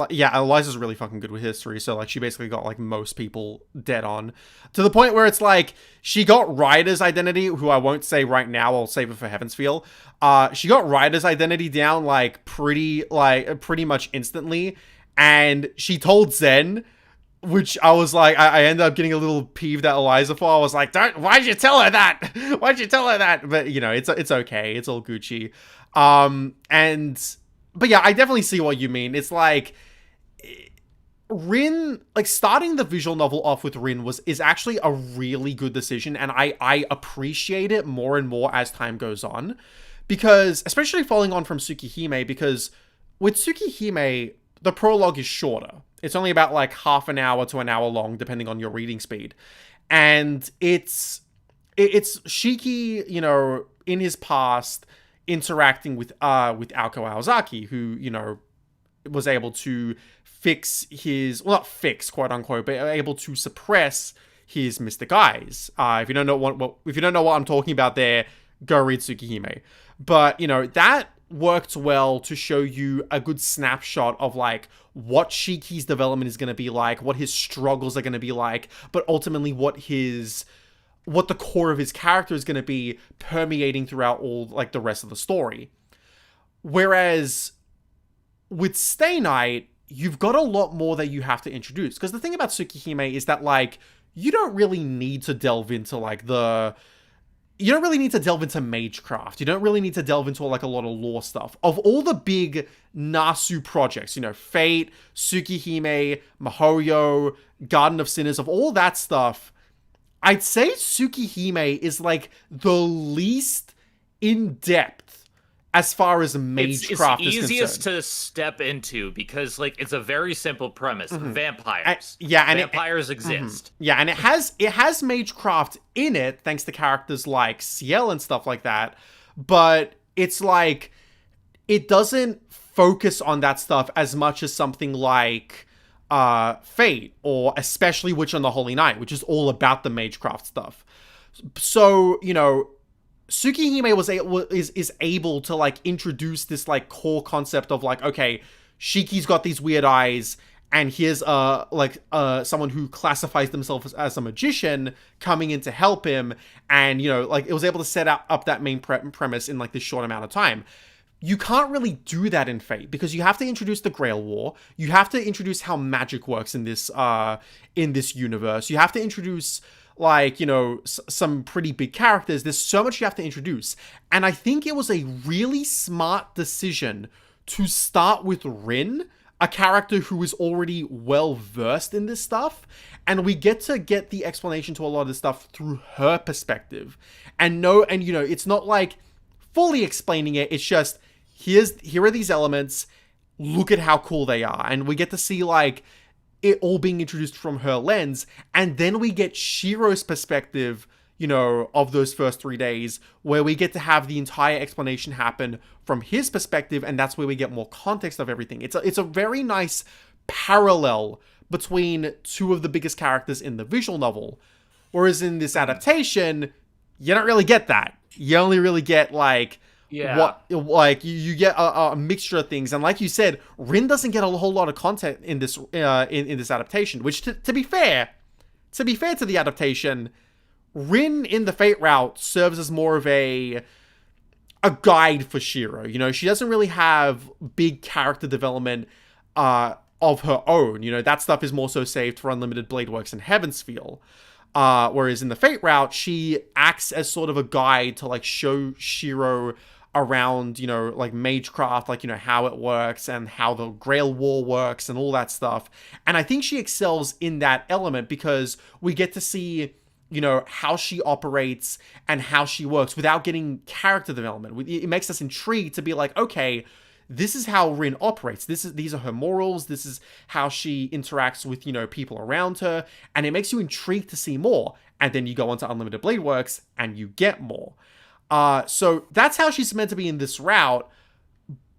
yeah, Eliza's really fucking good with history, so like she basically got like most people dead on, to the point where it's like she got Ryder's identity, who I won't say right now, I'll save it for Heaven's Feel. She got Ryder's identity down like pretty much instantly, and she told Zen, which I was like, I ended up getting a little peeved at Eliza for. I was like, why'd you tell her that? Why'd you tell her that? But you know, it's okay, it's all Gucci. But yeah, I definitely see what you mean. It's like Rin, like starting the visual novel off with Rin is actually a really good decision, and I appreciate it more and more as time goes on, because especially following on from Tsukihime, because with Tsukihime the prologue is shorter. It's only about like half an hour to an hour long, depending on your reading speed, and it's Shiki, you know, in his past interacting with Aoko Aozaki, who, you know, was able to fix his, well, not fix, quote unquote, but able to suppress his mystic eyes. If you don't know what I'm talking about there, go read Tsukihime. But, you know, that worked well to show you a good snapshot of like what Shiki's development is going to be like, what his struggles are going to be like, but ultimately what the core of his character is going to be, permeating throughout all like the rest of the story. Whereas with Stay Night, you've got a lot more that you have to introduce, because the thing about Tsukihime is that like you don't really need to delve into like you don't really need to delve into magecraft. You don't really need to delve into like a lot of lore stuff. Of all the big Nasu projects, you know, Fate, Tsukihime, Mihoyo, Garden of Sinners, of all that stuff, I'd say Tsukihime is like the least in depth as far as magecraft is concerned. It's easiest to step into because like it's a very simple premise. Mm-hmm. Vampires. And vampires exist. Mm-hmm. Yeah, and it has magecraft in it thanks to characters like Ciel and stuff like that. But it's like it doesn't focus on that stuff as much as something like Fate, or especially Witch on the Holy Night, which is all about the magecraft stuff. So, you know, Tsukihime is able to like introduce this like core concept of like, okay, Shiki's got these weird eyes, and here's someone who classifies themselves as a magician coming in to help him, and you know, like it was able to set up that main premise in like this short amount of time. You can't really do that in Fate, because you have to introduce the Grail War. You have to introduce how magic works in this universe. You have to introduce like, you know, some pretty big characters. There's so much you have to introduce. And I think it was a really smart decision to start with Rin, a character who is already well versed in this stuff. And we get the explanation to a lot of this stuff through her perspective. And you know, it's not like fully explaining it. It's just, here are these elements, look at how cool they are. And we get to see like it all being introduced from her lens, and then we get Shiro's perspective, you know, of those first 3 days, where we get to have the entire explanation happen from his perspective, and that's where we get more context of everything. It's a very nice parallel between two of the biggest characters in the visual novel, whereas in this adaptation, you don't really get that. You only really get like, you get a mixture of things, and like you said, Rin doesn't get a whole lot of content in this in this adaptation. Which, to be fair, to be fair to the adaptation, Rin in the Fate route serves as more of a guide for Shiro. You know, she doesn't really have big character development of her own. You know, that stuff is more so saved for Unlimited Blade Works and Heavensfeel. Whereas in the Fate route, she acts as sort of a guide to like show Shiro around, you know, like magecraft, like, you know, how it works and how the Grail War works and all that stuff. And I think she excels in that element because we get to see, you know, how she operates and how she works without getting character development. It makes us intrigued to be like, okay, this is how Rin operates. These are her morals. This is how she interacts with, you know, people around her. And it makes you intrigued to see more. And then you go on to Unlimited Blade Works and you get more. So that's how she's meant to be in this route.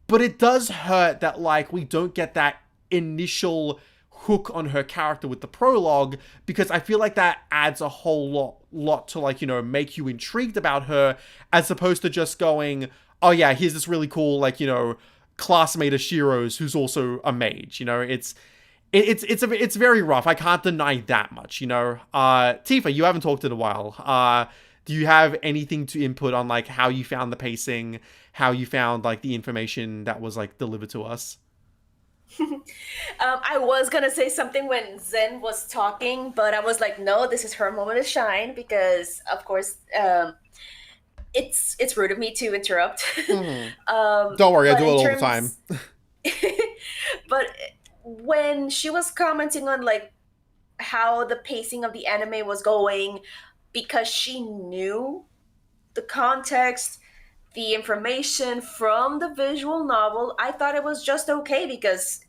But it does hurt that, like, we don't get that initial hook on her character with the prologue, because I feel like that adds a whole lot to, like, you know, make you intrigued about her, as opposed to just going, oh yeah, here's this really cool, like, you know, classmate of Shiro's who's also a mage. You know, it's very rough. I can't deny that much, you know. Tifa, you haven't talked in a while. Do you have anything to input on, like, how you found the pacing, how you found, like, the information that was, like, delivered to us? I was gonna say something when Zen was talking, but I was like, no, this is her moment to shine, because of course, it's rude of me to interrupt. Don't worry, I do it all the time. But when she was commenting on, like, how the pacing of the anime was going, because she knew the context, the information from the visual novel, I thought it was just okay, because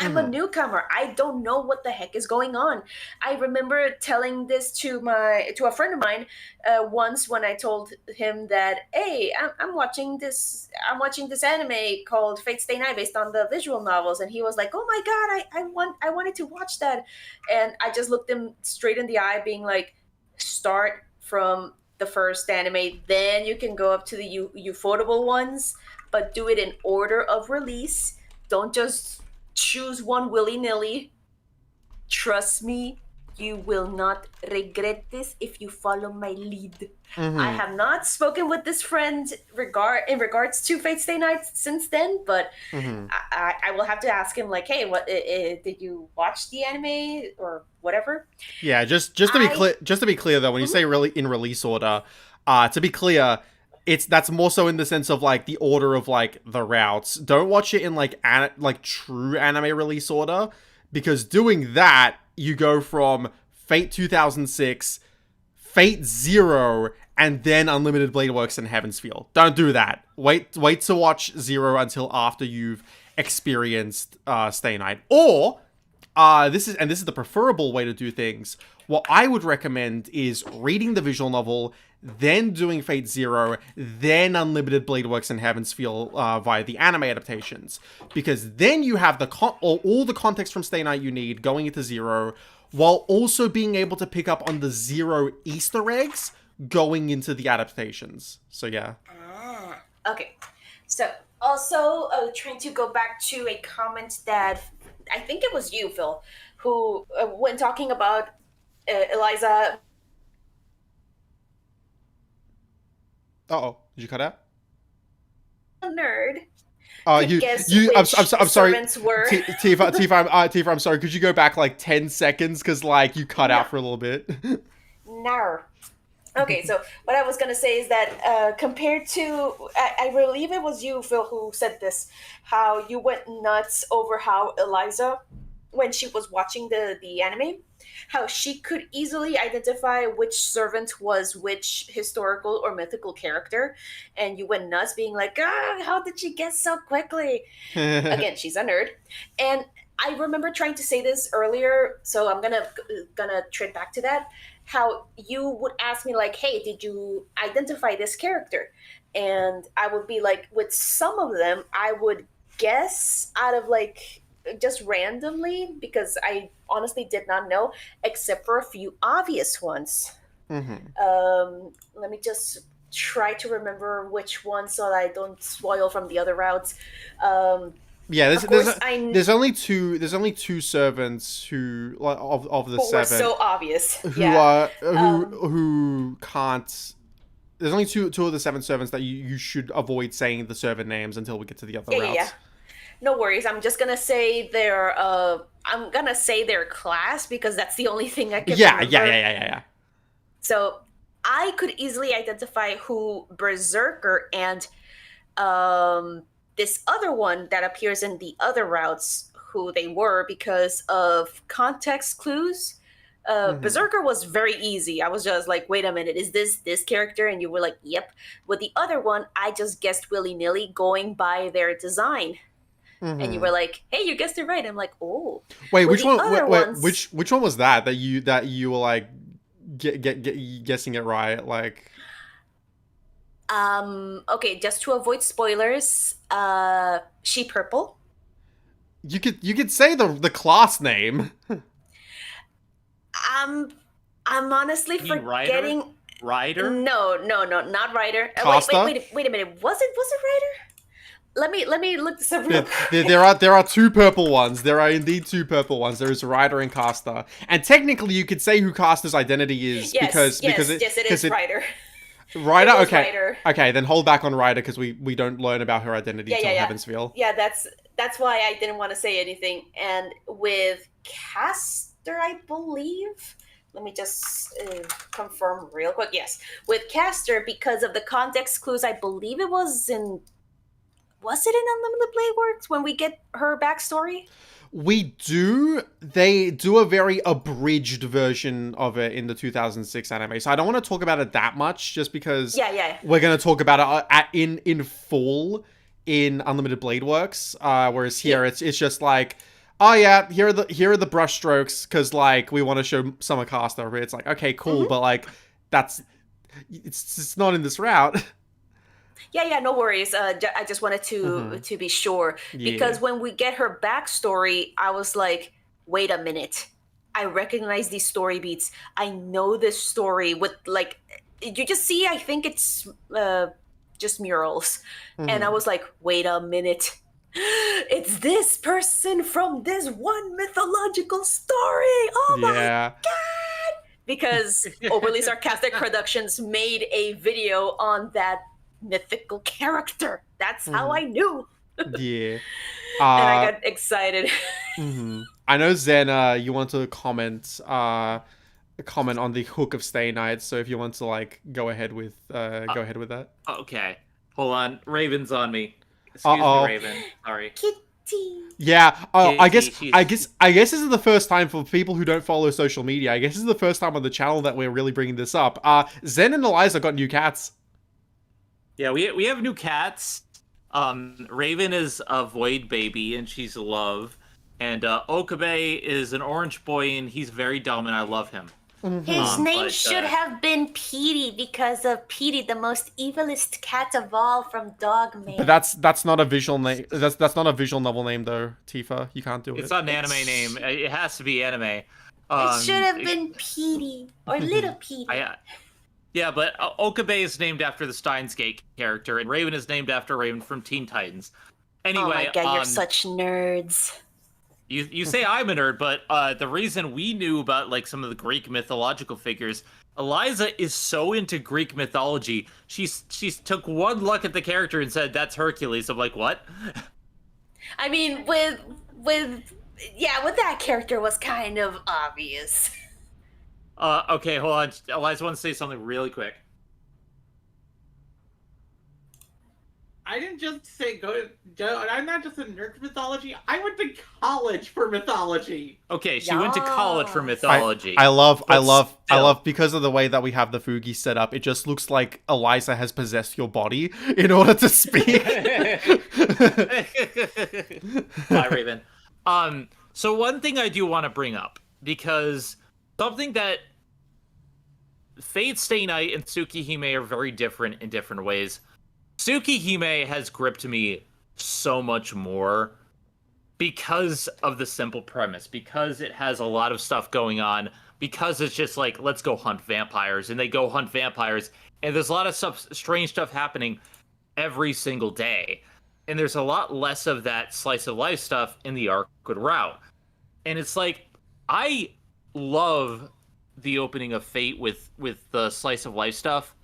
I'm a newcomer. I don't know what the heck is going on. I remember telling this to a friend of mine once, when I told him that, hey, I'm watching this anime called Fate Stay Night based on the visual novels, and he was like, oh my god, I wanted to watch that. And I just looked him straight in the eye, being like, start from the first anime, then you can go up to the ufotable ones, but do it in order of release. Don't just choose one willy-nilly. Trust me, you will not regret this if you follow my lead. I have not spoken with this friend in regards to Fate Stay Night since then, but I will have to ask him, like, hey, what did you watch the anime or whatever? Yeah, just to be clear though, when you say really in release order, to be clear, that's more so in the sense of, like, the order of, like, the routes. Don't watch it in like true anime release order, because doing that, you go from Fate 2006, Fate Zero, and then Unlimited Blade Works and Heavensfeel. Don't do that. Wait to watch Zero until after you've experienced Stay Night. Or this is the preferable way to do things. What I would recommend is reading the visual novel, then doing Fate Zero, then Unlimited Blade Works and Heavensfeel via the anime adaptations, because then you have all the context from Stay Night you need going into Zero, while also being able to pick up on the Zero Easter eggs going into the adaptations. So yeah. Okay. So also trying to go back to a comment that I think it was you, Phil, who when talking about Eliza. Uh-oh, did you cut out? Nerd. I'm sorry. Tifa, I'm sorry. Could you go back like 10 seconds? Because, like, you cut out for a little bit. No. Okay, so what I was going to say is that compared to, I believe it was you, Phil, who said this, how you went nuts over how Eliza, when she was watching the anime, how she could easily identify which servant was which historical or mythical character, and you went nuts being like, how did she guess so quickly? Again, she's a nerd. And I remember trying to say this earlier, so I'm gonna tread back to that, how you would ask me, like, hey, did you identify this character? And I would be like, with some of them, I would guess out of, like, just randomly, because I honestly did not know, except for a few obvious ones. Let me just try to remember which one so that I don't spoil from the other routes. Yeah, Of course, I there's only two servants who like, of the who were seven so obvious. who Yeah. are Um, who can't. There's only two of the seven servants that you should avoid saying the servant names until we get to the other yeah. routes. No worries. I'm just gonna say their I'm gonna say their class because that's the only thing I can remember. Yeah. So I could easily identify who Berserker and um this other one that appears in the other routes who they were because of context clues. Berserker was very easy. I was just like, wait a minute, is this character? And you were like, yep. With the other one, I just guessed willy nilly going by their design. And you were like, "Hey, you guessed it right." I'm like, "Oh." Wait, With which the one? other ones, Which one was that you were like guessing it right? Like, okay, just to avoid spoilers, she purple. you could say the class name. I'm honestly You mean forgetting. Ryder? No, not Ryder. Costa? Wait a minute. Was it Ryder? Let me look this up real quick. There are two purple ones. There are indeed two purple ones. There is Ryder and Caster. And technically, you could say who Caster's identity is Yes, because it is Ryder. Ryder. It was Okay, Ryder. okay. Then hold back on Ryder because we don't learn about her identity till Heavensville. Yeah, that's why I didn't want to say anything. And with Caster, I believe. Let me just confirm real quick. Yes, with Caster, because of the context clues, I believe it was in. Was it in Unlimited Blade Works when we get her backstory? We do. They do a very abridged version of it in the 2006 anime, so I don't want to talk about it that much, just because we're going to talk about it in full in Unlimited Blade Works. Whereas here it's just like, oh yeah, here are the brush strokes because like we want to show Summer Caster. It's like, okay, cool, but like it's not in this route. Yeah, no worries. I just wanted to be sure because when we get her backstory, I was like, wait a minute, I recognize these story beats. I know this story with like, you just see. I think it's just murals, and I was like, wait a minute, it's this person from this one mythological story. Oh my god! Because Overly Sarcastic Productions made a video on that mythical character. That's how I knew. Yeah. And I got excited. I know Zen, you want to comment on the Hook of Stay Night, so if you want to like go ahead with that. Okay. Hold on. Raven's on me. Excuse me, Raven. Sorry. Kitty. Yeah. Oh, Kitty, I guess this is the first time for people who don't follow social media. I guess this is the first time on the channel that we're really bringing this up. Zen and Eliza got new cats. Yeah, we have new cats. Raven is a Void baby, and she's Love. And Okabe is an orange boy, and he's very dumb, and I love him. His name should have been Petey because of Petey, the most evilest cat of all from Dogman. But that's not a visual name. That's not a visual novel name though, Tifa. You can't do it. It's not an anime name. It has to be anime. It should have been Petey or Little Petey. Yeah, but Okabe is named after the Steins Gate character, and Raven is named after Raven from Teen Titans. Anyway, oh my god, you're such nerds. You say I'm a nerd, but the reason we knew about like some of the Greek mythological figures, Eliza is so into Greek mythology. She's took one look at the character and said that's Hercules. I'm like, what? I mean, with that character was kind of obvious. Okay, hold on. Eliza wants to say something really quick. I didn't just say I'm not just a nerd for mythology. I went to college for mythology. Okay, she went to college for mythology. I love because of the way that we have the Fugi set up. It just looks like Eliza has possessed your body in order to speak. Bye, Raven. So one thing I do want to bring up, because something that Fate Stay Night and Tsukihime are very different in different ways. Tsukihime has gripped me so much more because of the simple premise, because it has a lot of stuff going on, because it's just like, let's go hunt vampires, and they go hunt vampires, and there's a lot of strange stuff happening every single day. and there's a lot less of that slice of life stuff in the Arkwood route. And it's like, I love the opening of Fate with the slice of life stuff,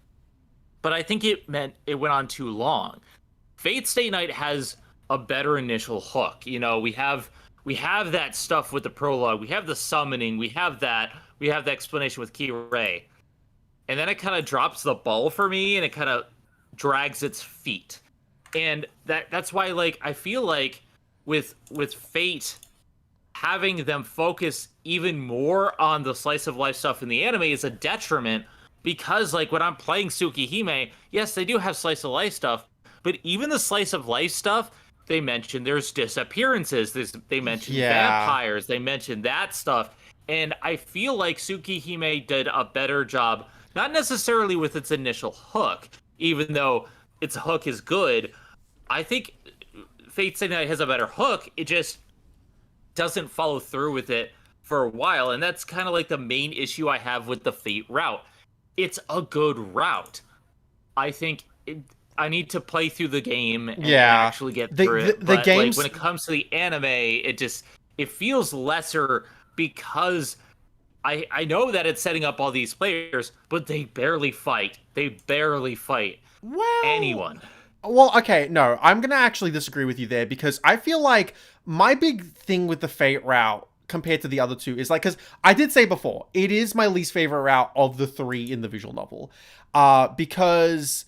but I think it went on too long. Fate Stay Night has a better initial hook. You know, we have that stuff with the prologue, we have the summoning, we have the explanation with Key Ray. And then it kind of drops the ball for me, and it kind of drags its feet. And that's why, like, I feel like with Fate, having them focus even more on the slice of life stuff in the anime is a detriment, because, like, when I'm playing Tsukihime, yes, they do have slice of life stuff, but even the slice of life stuff, they mention there's disappearances, they mention vampires, they mention that stuff. And I feel like Tsukihime did a better job, not necessarily with its initial hook, even though its hook is good. I think Fate Stay Night has a better hook, it just doesn't follow through with it for a while, and that's kind of like the main issue I have with the Fate route. It's a good route. I think I need to play through the game and actually get through it. But like, when it comes to the anime, it feels lesser, because I know that it's setting up all these players, but they barely fight. They barely fight anyone. Well, okay, no, I'm going to actually disagree with you there, because I feel like my big thing with the Fate route compared to the other two is, like, because I did say before, it is my least favorite route of the three in the visual novel. Because,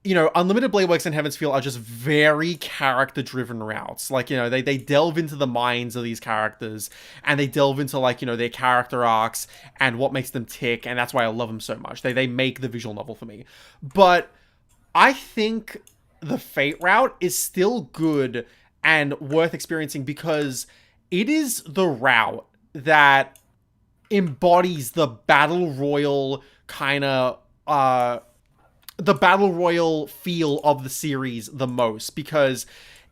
you know, Unlimited Blade Works and Heaven's Feel are just very character-driven routes. Like, you know, they delve into the minds of these characters, and they delve into, like, you know, their character arcs and what makes them tick, and that's why I love them so much. They make the visual novel for me. But I think the Fate route is still good and worth experiencing, because it is the route that embodies the battle royal kind of the battle royal feel of the series the most, because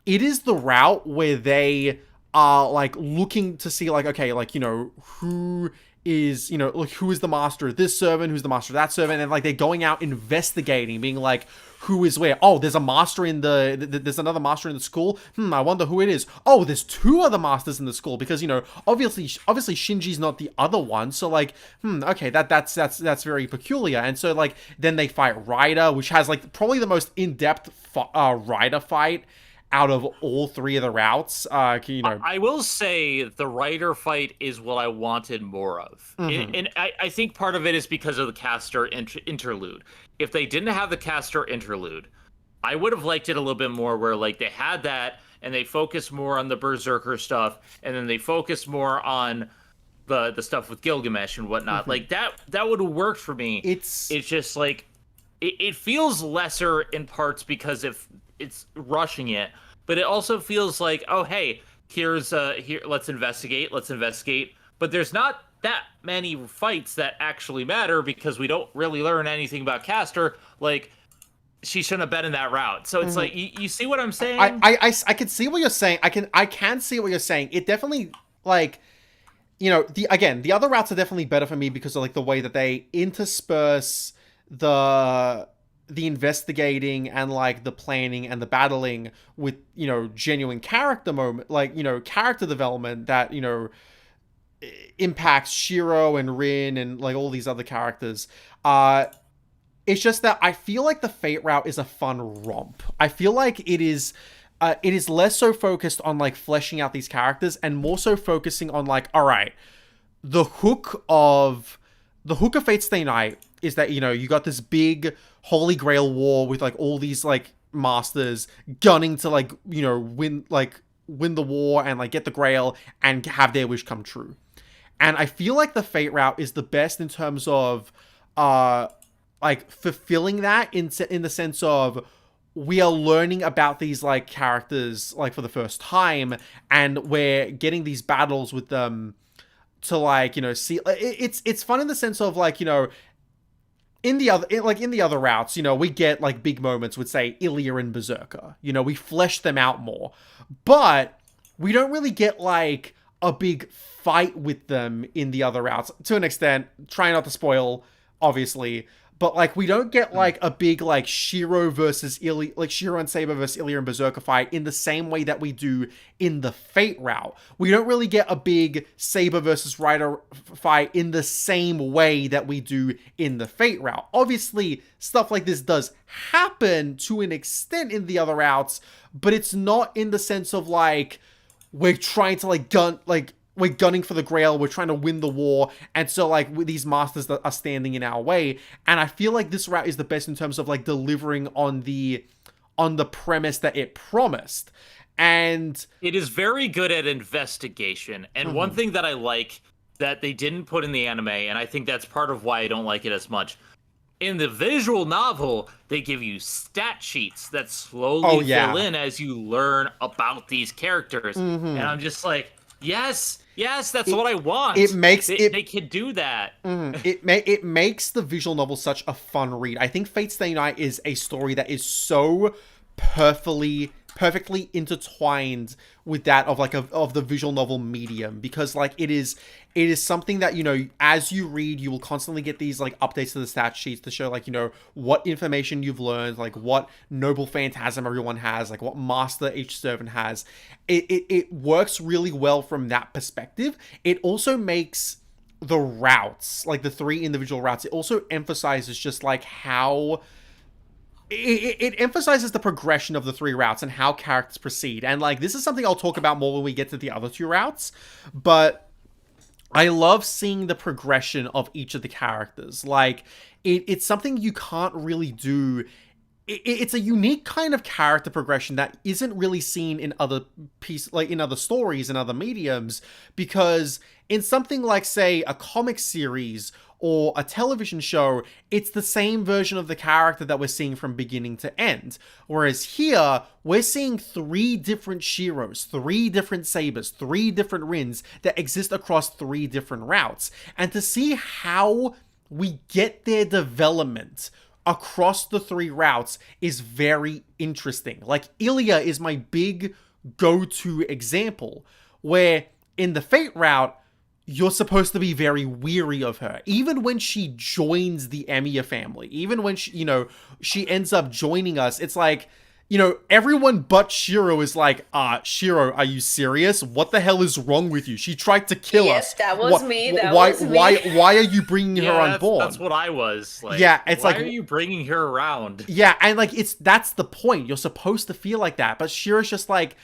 it is the route where they are, like, looking to see, like, okay, like, you know, who is, you know, like, who is the master of this servant, who's the master of that servant, and, like, they're going out investigating, being like, who is where? Oh, there's a master in there's another master in the school. I wonder who it is. Oh, there's two other masters in the school, because, you know, obviously Shinji's not the other one. So, like, okay, that's very peculiar. And so, like, then they fight Ryder, which has, like, probably the most in-depth Ryder fight out of all three of the routes. You know, I will say the Ryder fight is what I wanted more of. And I think part of it is because of the caster interlude. If they didn't have the caster interlude, I would have liked it a little bit more, where, like, they had that and they focused more on the Berserker stuff, and then they focused more on the stuff with Gilgamesh and whatnot. Like, that would have worked for me. It's just like it feels lesser in parts because it's rushing it, but it also feels like, oh, hey, here let's investigate, but there's not that many fights that actually matter, because we don't really learn anything about Caster. Like, she shouldn't have been in that route. So it's like, you see what I'm saying? I can see what you're saying. I can see what you're saying. It definitely, like, you know, the other routes are definitely better for me because of, like, the way that they intersperse the investigating and, like, the planning and the battling with, you know, genuine character moment, like, you know, character development that, you know, impacts Shiro and Rin and, like, all these other characters. It's just that I feel like the Fate route is a fun romp. I feel like it is less so focused on, like, fleshing out these characters and more so focusing on, like, all right, the hook of Fate Stay Night is that, you know, you got this big Holy Grail war with, like, all these, like, masters gunning to, like, you know, win the war and, like, get the Grail and have their wish come true. And I feel like the Fate route is the best in terms of, like, fulfilling that in the sense of, we are learning about these, like, characters, like, for the first time, and we're getting these battles with them to, like, you know, see. It's fun in the sense of, like, you know, in the other routes, you know, we get, like, big moments with, say, Ilya and Berserker. You know, we flesh them out more, but we don't really get, like, a big fight with them in the other routes, to an extent. Try not to spoil, obviously, but like we don't get like a big like Shiro versus Ilya, like Shiro and Saber versus Ilya and Berserker fight in the same way that we do in the Fate route. We don't really get a big Saber versus Rider fight in the same way that we do in the Fate route. Obviously, stuff like this does happen to an extent in the other routes, but it's not in the sense of like we're trying to like we're gunning for the grail, we're trying to win the war, and so like these masters that are standing in our way. And I feel like this route is the best in terms of like delivering on the premise that it promised. And it is very good at investigation. And one thing that I like that they didn't put in the anime, and I think that's part of why I don't like it as much, in the visual novel, they give you stat sheets that slowly fill in as you learn about these characters. And I'm just like, yes, that's what I want. They can do that. It makes the visual novel such a fun read. I think Fate Stay Night is a story that is so perfectly intertwined with that of like of the visual novel medium, because like it is something that, you know, as you read, you will constantly get these like updates to the stat sheets to show like, you know, what information you've learned, like what noble phantasm everyone has, like what master each servant has. It works really well from that perspective. It also makes the routes, like the 3 individual routes, it also emphasizes just like how it emphasizes the progression of the 3 routes and how characters proceed. And like this is something I'll talk about more when we get to the other 2 routes, but I love seeing the progression of each of the characters. Like it's something you can't really do. It's a unique kind of character progression that isn't really seen in other in other stories and other mediums, because in something like, say, a comic series or a television show, it's the same version of the character that we're seeing from beginning to end. Whereas here, we're seeing 3 different Shiros, 3 different Sabers, 3 different Rins that exist across 3 different routes. And to see how we get their development across the 3 routes is very interesting. Like, Ilya is my big go-to example, where in the Fate route, you're supposed to be very weary of her. Even when she joins the Emiya family, even when she, you know, she ends up joining us, it's like, you know, everyone but Shiro is like, Shiro, are you serious? What the hell is wrong with you? She tried to kill us. Yes, that was me. Why are you bringing her on board? That's what I was. Like, yeah, it's why like, are you bringing her around? Yeah, and like, that's the point. You're supposed to feel like that. But Shiro's just like,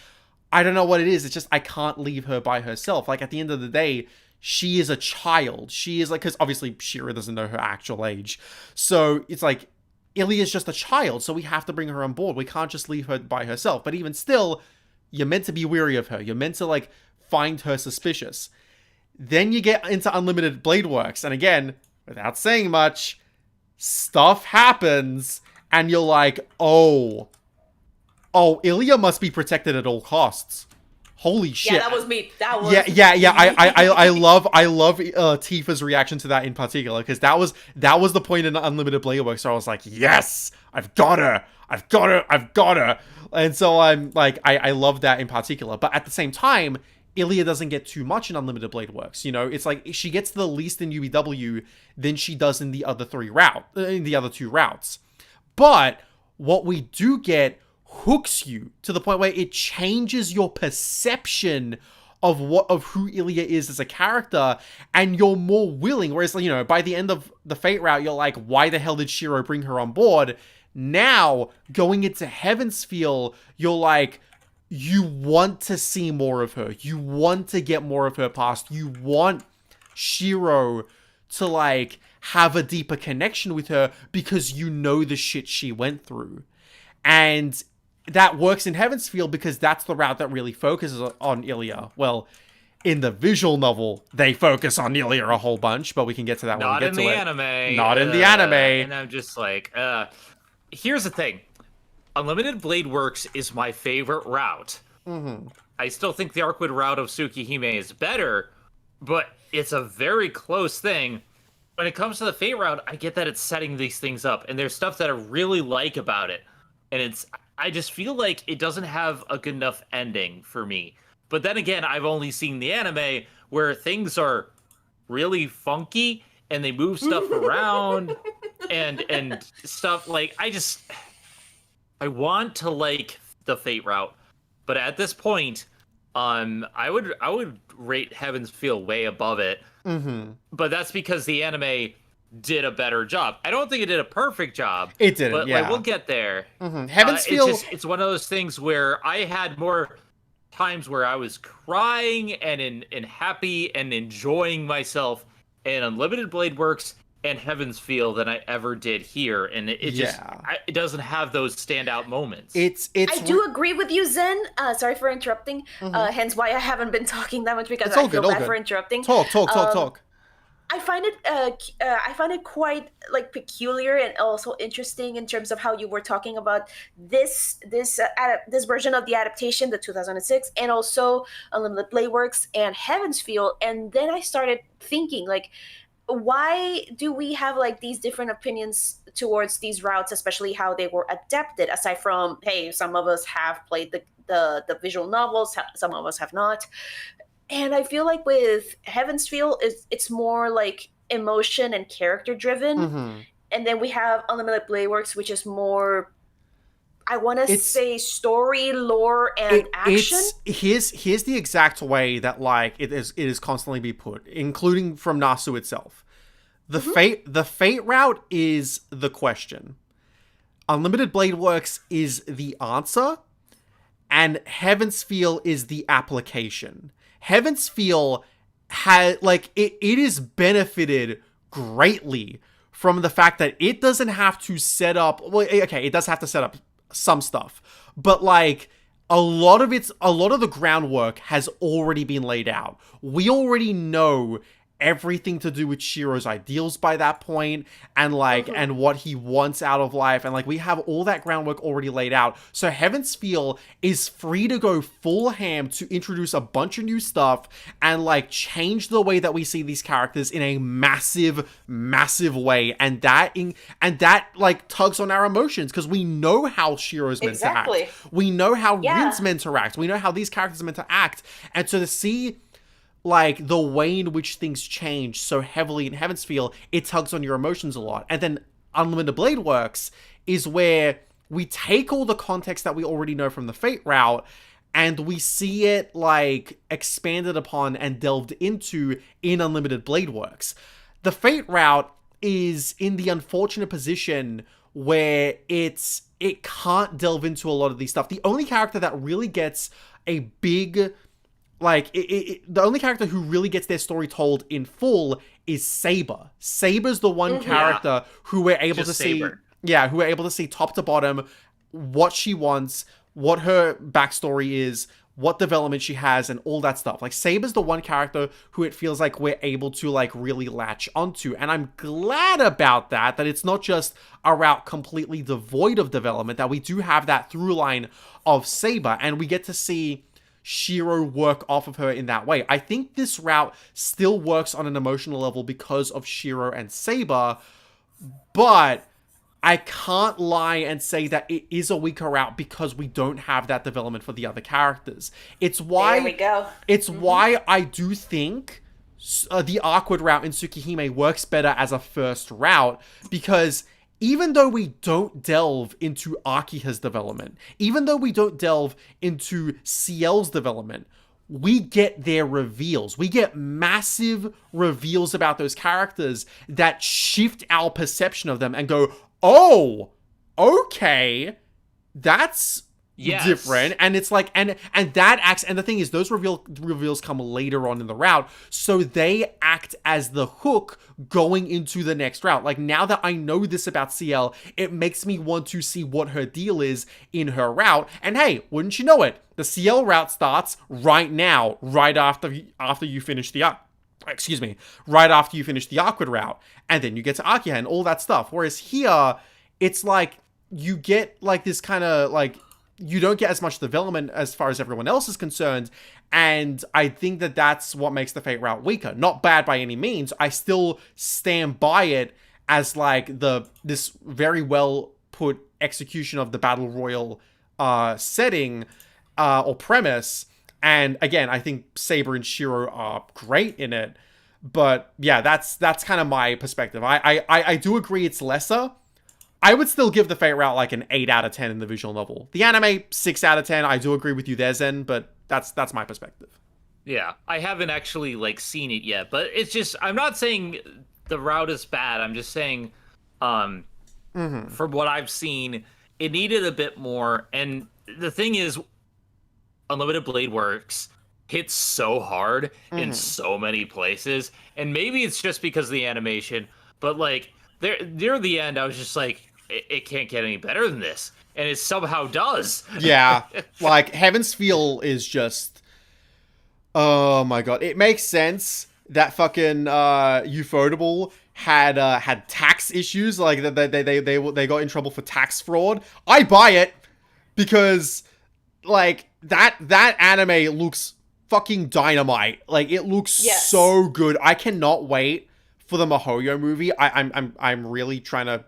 I don't know what it is. It's just, I can't leave her by herself. Like, at the end of the day, she is a child. She is like, because obviously Shiro doesn't know her actual age. So it's like, Ilya's just a child, so we have to bring her on board. We can't just leave her by herself. But even still, you're meant to be weary of her. You're meant to, like, find her suspicious. Then you get into Unlimited Blade Works. And again, without saying much, stuff happens. And you're like, oh, Ilya must be protected at all costs. Holy shit. Yeah, that was me. That was yeah. I love Tifa's reaction to that in particular, because that was the point in Unlimited Blade Works where I was like, yes, I've got her. And so I'm like, I love that in particular. But at the same time, Ilya doesn't get too much in Unlimited Blade Works. You know, it's like she gets the least in UBW than she does in the other 2 routes. But what we do get hooks you to the point where it changes your perception of who Ilya is as a character, and you're more willing. Whereas, you know, by the end of the Fate route, you're like, why the hell did Shiro bring her on board? Now, going into Heaven's Feel, you're like, you want to see more of her. You want to get more of her past. You want Shiro to, like, have a deeper connection with her because you know the shit she went through. And that works in Heaven's Feel because that's the route that really focuses on Ilya. Well, in the visual novel, they focus on Ilya a whole bunch, but we can get to that when we get to it. Not in the anime. And I'm just like, here's the thing. Unlimited Blade Works is my favorite route. Mm-hmm. I still think the Arcwood route of Tsukihime is better, but it's a very close thing. When it comes to the Fate route, I get that it's setting these things up, and there's stuff that I really like about it. And I just feel like it doesn't have a good enough ending for me. But then again, I've only seen the anime where things are really funky and they move stuff around. and stuff. Like, I want to like the Fate route, but at this point, I would rate Heaven's Feel way above it. Mm-hmm. But that's because the anime did a better job. I don't think it did a perfect job. It didn't, but yeah. like we'll get there. Mm-hmm. Heaven's Feel. It's one of those things where I had more times where I was crying and happy and enjoying myself in Unlimited Blade Works and Heaven's Feel than I ever did here, and it doesn't have those standout moments. I do agree with you, Zen. Sorry for interrupting. Mm-hmm. Hence why I haven't been talking that much, because It's all I feel good, all bad good. for interrupting. Talk. I find it quite like peculiar and also interesting in terms of how you were talking about this version of the adaptation, the 2006, and also Unlimited Blade Works and Heaven's Feel. And then I started thinking, like, why do we have like these different opinions towards these routes, especially how they were adapted? Aside from, hey, some of us have played the visual novels, some of us have not. And I feel like with Heaven's Feel, it's more like emotion and character driven. Mm-hmm. And then we have Unlimited Blade Works, which is more, I want to say, story, lore, and action. Here's the exact way that like it is constantly be put, including from Nasu itself. The fate route is the question. Unlimited Blade Works is the answer, and Heaven's Feel is the application. Heaven's Feel has like it is benefited greatly from the fact that it doesn't have to set up. Well, okay, it does have to set up some stuff, but like a lot of the groundwork has already been laid out. We already know everything to do with Shiro's ideals by that point, and like and what he wants out of life, and like we have all that groundwork already laid out. So Heaven's Feel is free to go full ham to introduce a bunch of new stuff and like change the way that we see these characters in a massive way, and that like tugs on our emotions, because we know how Shiro's meant to act, we know how Rin's meant to act, we know how these characters are meant to act, and so to see like the way in which things change so heavily in Heaven's Feel, it tugs on your emotions a lot. And then Unlimited Blade Works is where we take all the context that we already know from the Fate route, and we see it like expanded upon and delved into in Unlimited Blade Works. The Fate route is in the unfortunate position where it can't delve into a lot of these stuff. The only character that really gets a big like the only character who really gets their story told in full is Saber. Saber's the one character who we're able to see, who we're able to see top to bottom what she wants, what her backstory is, what development she has, and all that stuff. Like Saber's the one character who it feels like we're able to like really latch onto, and I'm glad about that it's not just a route completely devoid of development, that we do have that through line of Saber, and we get to see Shiro work off of her in that way. I think this route still works on an emotional level because of Shiro and Saber, but I can't lie and say that it is a weaker route because we don't have that development for the other characters. It's why there we go. It's why I do think the awkward route in Tsukihime works better as a first route, because even though we don't delve into Akiha's development, even though we don't delve into Ciel's development, we get their reveals. We get massive reveals about those characters that shift our perception of them and go, oh, okay, that's different. And it's like, and that acts, and the thing is, those reveals come later on in the route, so they act as the hook going into the next route. Like, now that I know this about CL, it makes me want to see what her deal is in her route. And hey, wouldn't you know it, the CL route starts right now, right after you finish the right after you finish the awkward route, and then you get to Akiha and all that stuff. Whereas here, it's like you get like this kind of like, you don't get as much development as far as everyone else is concerned, and I think that that's what makes the Fate route weaker. Not bad by any means. I still stand by it as like this very well put execution of the battle royal setting or premise. And again, I think Saber and Shiro are great in it, But yeah, that's kind of my perspective. I do agree it's lesser. I would still give the Fate route like an 8 out of 10 in the visual novel. The anime, 6 out of 10. I do agree with you there, Zen, but that's my perspective. Yeah, I haven't actually like seen it yet, but it's just I'm not saying the route is bad. I'm just saying, from what I've seen, it needed a bit more. And the thing is, Unlimited Blade Works hits so hard in so many places, and maybe it's just because of the animation, but like there near the end, I was just like, it can't get any better than this, and it somehow does. Yeah, like Heaven's Feel is just, oh my god, it makes sense that fucking Ufotable had tax issues, like they got in trouble for tax fraud. I buy it because like that anime looks fucking dynamite. Like it looks so good. I cannot wait for the Mihoyo movie. I'm really trying to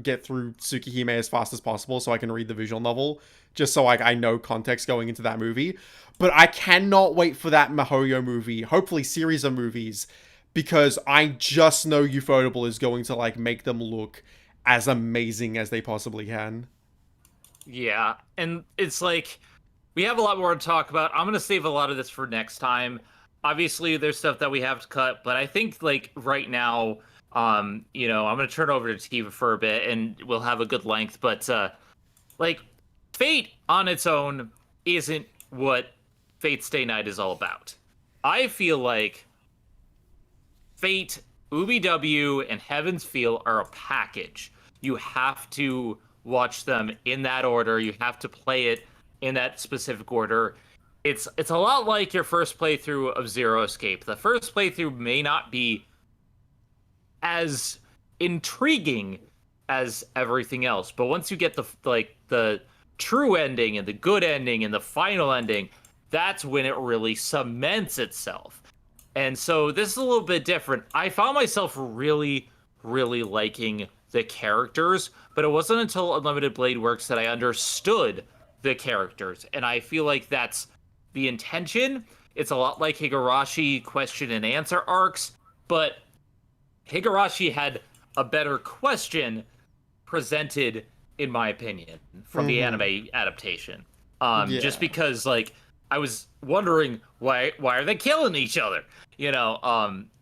get through Tsukihime as fast as possible so I can read the visual novel, just so like I know context going into that movie. But I cannot wait for that Mihoyo movie, hopefully series of movies, because I just know Ufotable is going to like make them look as amazing as they possibly can. Yeah, and it's like we have a lot more to talk about. I'm gonna save a lot of this for next time. Obviously, there's stuff that we have to cut, but I think like right now, I'm gonna turn over to Tifa for a bit, and we'll have a good length. But like, Fate on its own isn't what Fate Stay Night is all about. I feel like Fate, UBW, and Heaven's Feel are a package. You have to watch them in that order. You have to play it in that specific order. It's a lot like your first playthrough of Zero Escape. The first playthrough may not be as intriguing as everything else, but once you get the true ending and the good ending and the final ending, that's when it really cements itself. And so this is a little bit different. I found myself really, really liking the characters, but it wasn't until Unlimited Blade Works that I understood the characters, and I feel like that's the intention. It's a lot like Higurashi question and answer arcs, but Higurashi had a better question presented, in my opinion, from the anime adaptation. Just because, like, I was wondering why are they killing each other?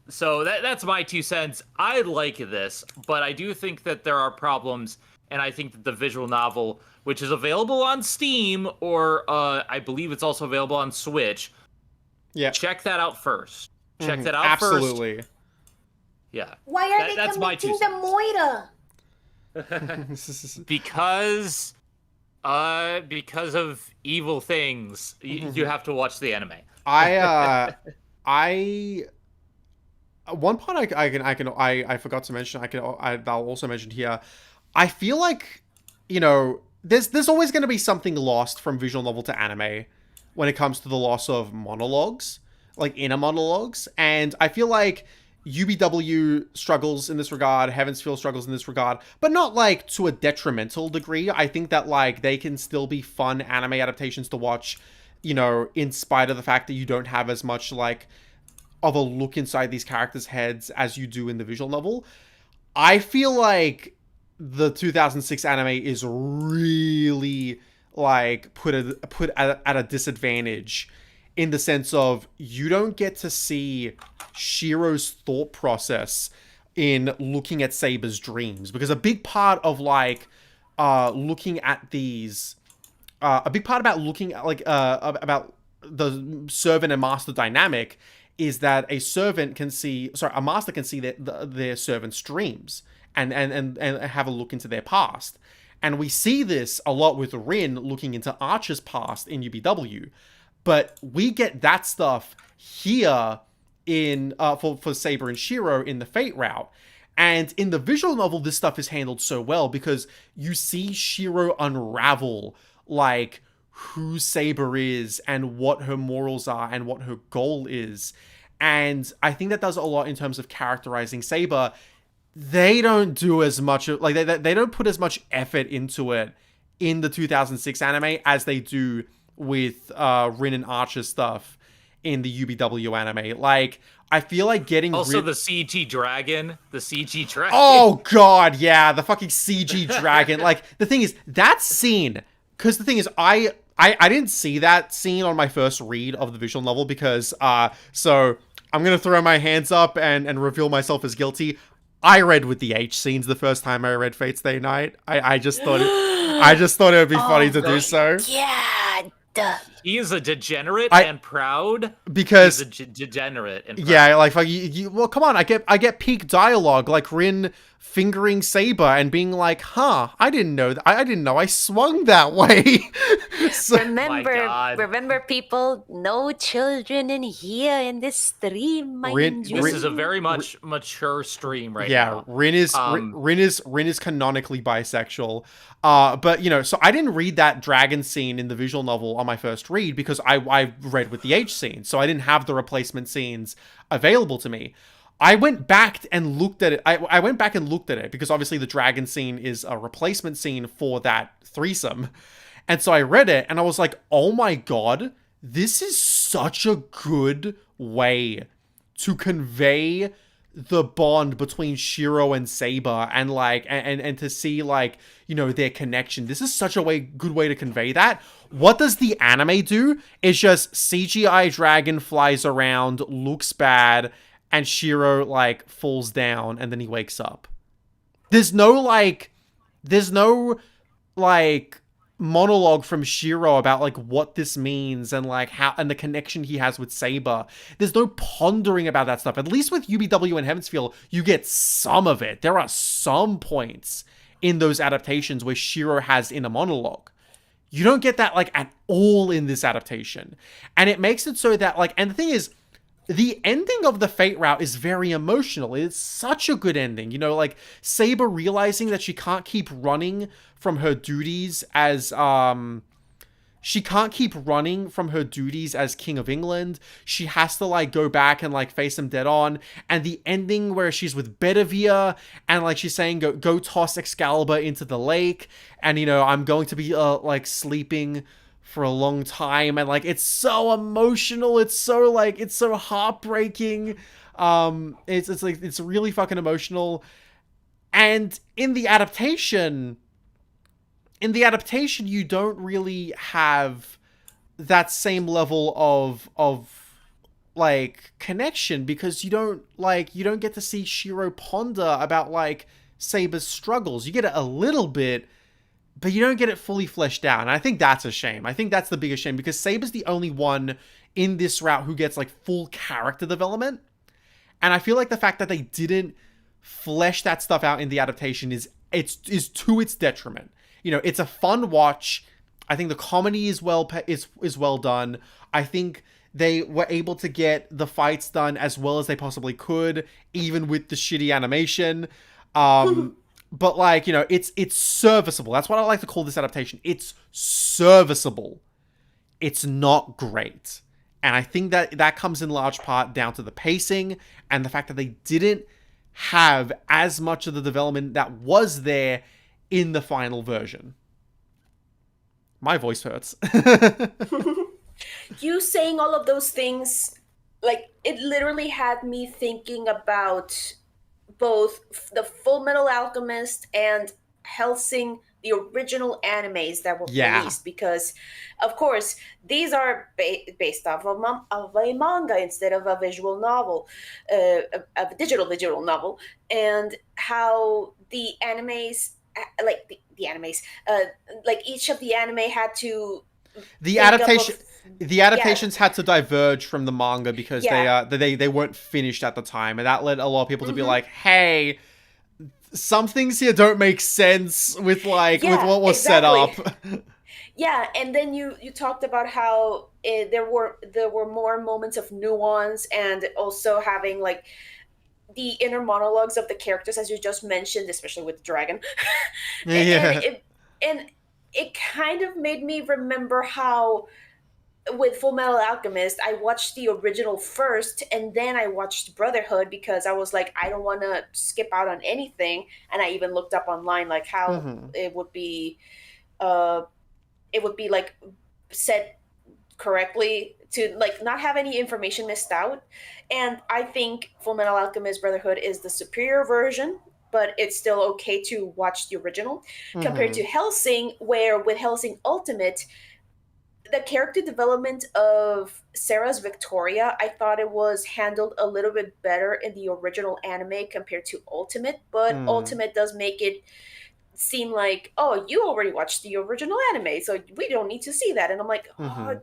So that's my 2 cents. I like this, but I do think that there are problems, and I think that the visual novel, which is available on Steam, or I believe it's also available on Switch. Yeah. Check that out first. Check that out first. Absolutely. Yeah. Why are they committing the Moira? Because of evil things. You have to watch the anime. One part I forgot to mention, I'll also mention here. I feel like, there's always going to be something lost from visual novel to anime when it comes to the loss of monologues, like inner monologues. And I feel like UBW struggles in this regard, Heaven's Feel struggles in this regard, but not like to a detrimental degree. I think that like they can still be fun anime adaptations to watch, in spite of the fact that you don't have as much like of a look inside these characters' heads as you do in the visual novel. I feel like the 2006 anime is really like put at a disadvantage in the sense of you don't get to see Shiro's thought process in looking at Saber's dreams, because a big part of like looking at these a big part about looking at like about the servant and master dynamic is that a master can see their servant's dreams and have a look into their past. And we see this a lot with Rin looking into Archer's past in UBW. But we get that stuff here in for Saber and Shiro in the Fate route. And in the visual novel, this stuff is handled so well because you see Shiro unravel like who Saber is and what her morals are and what her goal is. And I think that does a lot in terms of characterizing Saber. They don't do as much, like they don't put as much effort into it in the 2006 anime as they do with Rin and Archer stuff in the UBW anime. Like, I feel like getting Also, the CG dragon. Oh god, yeah, the fucking CG dragon. Like, the thing is, that scene, because the thing is, I didn't see that scene on my first read of the visual novel because, so I'm gonna throw my hands up and reveal myself as guilty. I read with the H scenes the first time I read Fate's Day Night. I just thought it would be funny to do so. Yeah. Duh. He is a degenerate and proud. Because he's a degenerate and proud. Yeah, like well, come on, I get peak dialogue, like Rin fingering Saber and being like, "Huh, I didn't know that. I didn't know I swung that way." So, remember, people, no children in here in this stream, mind you. This is a very much mature stream now. Yeah, Rin is canonically bisexual. But so I didn't read that dragon scene in the visual novel on my first read because I read with the H scene, so I didn't have the replacement scenes available to me. I went back and looked at it. I went back and looked at it because obviously the dragon scene is a replacement scene for that threesome. And so I read it and I was like, oh my god, this is such a good way to convey the bond between Shiro and Saber and like and to see like their connection. This is such a good way to convey that. What does the anime do? It's just CGI dragon flies around, looks bad, and Shiro like falls down and then he wakes up. There's no monologue from Shiro about like what this means and like how and the connection he has with Saber. There's no pondering about that stuff. At least with UBW and Heaven's Feel, you get some of it. There are some points in those adaptations where Shiro has inner monologue. You don't get that like at all in this adaptation. And it makes it so that like, and the thing is, the ending of the Fate route is very emotional. It's such a good ending. Like Saber realizing that she can't keep running from her duties as King of England. She has to like go back and like face him dead on. And the ending where she's with Bedivere and like she's saying go toss Excalibur into the lake and I'm going to be like sleeping for a long time, and like it's so emotional, it's so heartbreaking. It's really fucking emotional. And in the adaptation you don't really have that same level of like connection because you don't get to see Shiro ponder about like Saber's struggles. You get it a little bit, but you don't get it fully fleshed out. And I think that's a shame. I think that's the biggest shame because Saber's the only one in this route who gets like full character development. And I feel like the fact that they didn't flesh that stuff out in the adaptation is to its detriment. It's a fun watch. I think the comedy is well done. I think they were able to get the fights done as well as they possibly could, even with the shitty animation. But like, it's serviceable. That's what I like to call this adaptation. It's serviceable. It's not great. And I think that comes in large part down to the pacing and the fact that they didn't have as much of the development that was there in the final version. My voice hurts. You saying all of those things, like, it literally had me thinking about both the Full Metal Alchemist and Hellsing, the original animes that were released, because, of course, these are based off of a manga instead of a visual novel, a digital visual novel, and how the animes, like the animes, like each of the anime had to. The adaptations had to diverge from the manga because they weren't finished at the time, and that led a lot of people to be like, "Hey, some things here don't make sense with with what was set up." Yeah, and then you talked about how there were more moments of nuance, and also having like the inner monologues of the characters, as you just mentioned, especially with Dragon. And it kind of made me remember how with Full Metal Alchemist, I watched the original first, and then I watched Brotherhood because I was like, I don't want to skip out on anything. And I even looked up online like how it would be like set correctly, to like not have any information missed out. And I think Fullmetal Alchemist Brotherhood is the superior version, but it's still okay to watch the original compared Mm-hmm. to Hellsing, where with Hellsing Ultimate, the character development of Sarah's Victoria, I thought it was handled a little bit better in the original anime compared to Ultimate, but Mm. Ultimate does make it seem like, oh, you already watched the original anime, so we don't need to see that. And I'm like, Mm-hmm. I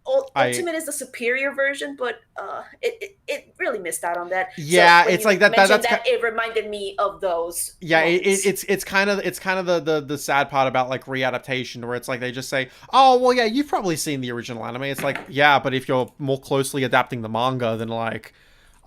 Ultimate is the superior version, but it really missed out on that. So yeah, when it's you like that. mentioned That's that, it reminded me of those yeah, moments. it's kind of the sad part about like readaptation, where it's like they just say, oh well, yeah, you've probably seen the original anime. It's like, yeah, but if you're more closely adapting the manga,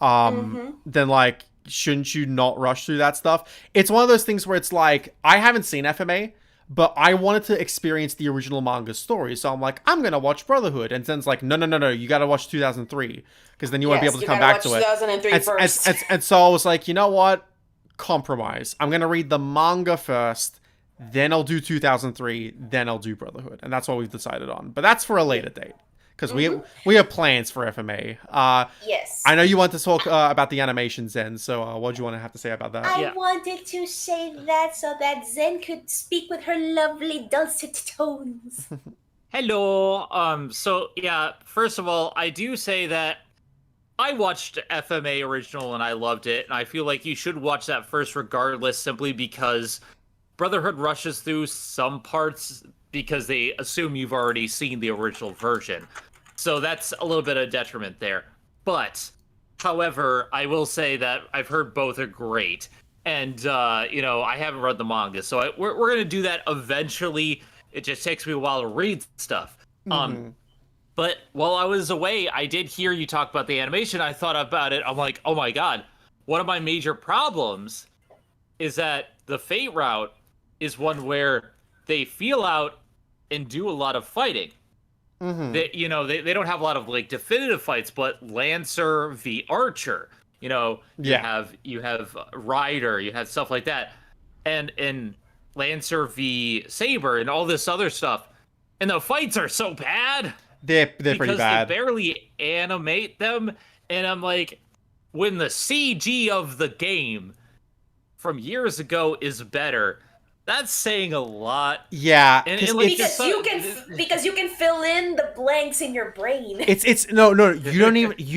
Mm-hmm. then like shouldn't you not rush through that stuff? It's one of those things where it's like I haven't seen FMA, but I wanted to experience the original manga story, so I'm like, I'm gonna watch Brotherhood, and Zen's like, no, you gotta watch 2003 because then you won't be Yes, able to you come gotta back watch to it. 2003 first. And so I was like, you know what? Compromise. I'm gonna read the manga first, then I'll do 2003, then I'll do Brotherhood, and that's what we've decided on. But that's for a later date because Mhm. we have plans for FMA. Yes. I know you want to talk about the animations, Zen. So what do you want to have to say about that? I Yeah. wanted to say that so that Zen could speak with her lovely dulcet tones. Hello. So yeah, first of all, I do say that I watched FMA original and I loved it, and I feel like you should watch that first regardless, simply because Brotherhood rushes through some parts because they assume you've already seen the original version. So that's a little bit of detriment there. But, however, I will say that I've heard both are great. And, I haven't read the manga, so we're going to do that eventually. It just takes me a while to read stuff. Mm-hmm. But while I was away, I did hear you talk about the animation. I thought about it. I'm like, oh my god. One of my major problems is that the Fate route is one where they feel out and do a lot of fighting. Mm-hmm. They don't have a lot of like definitive fights, but Lancer v Archer. Yeah. You have Ryder, you have stuff like that, and Lancer v Saber and all this other stuff. And the fights are so bad They're pretty because bad. they barely animate them. And I'm like, when the CG of the game from years ago is better, that's saying a lot. Yeah, And like, Because you can fill in the blanks in your brain. it's no, you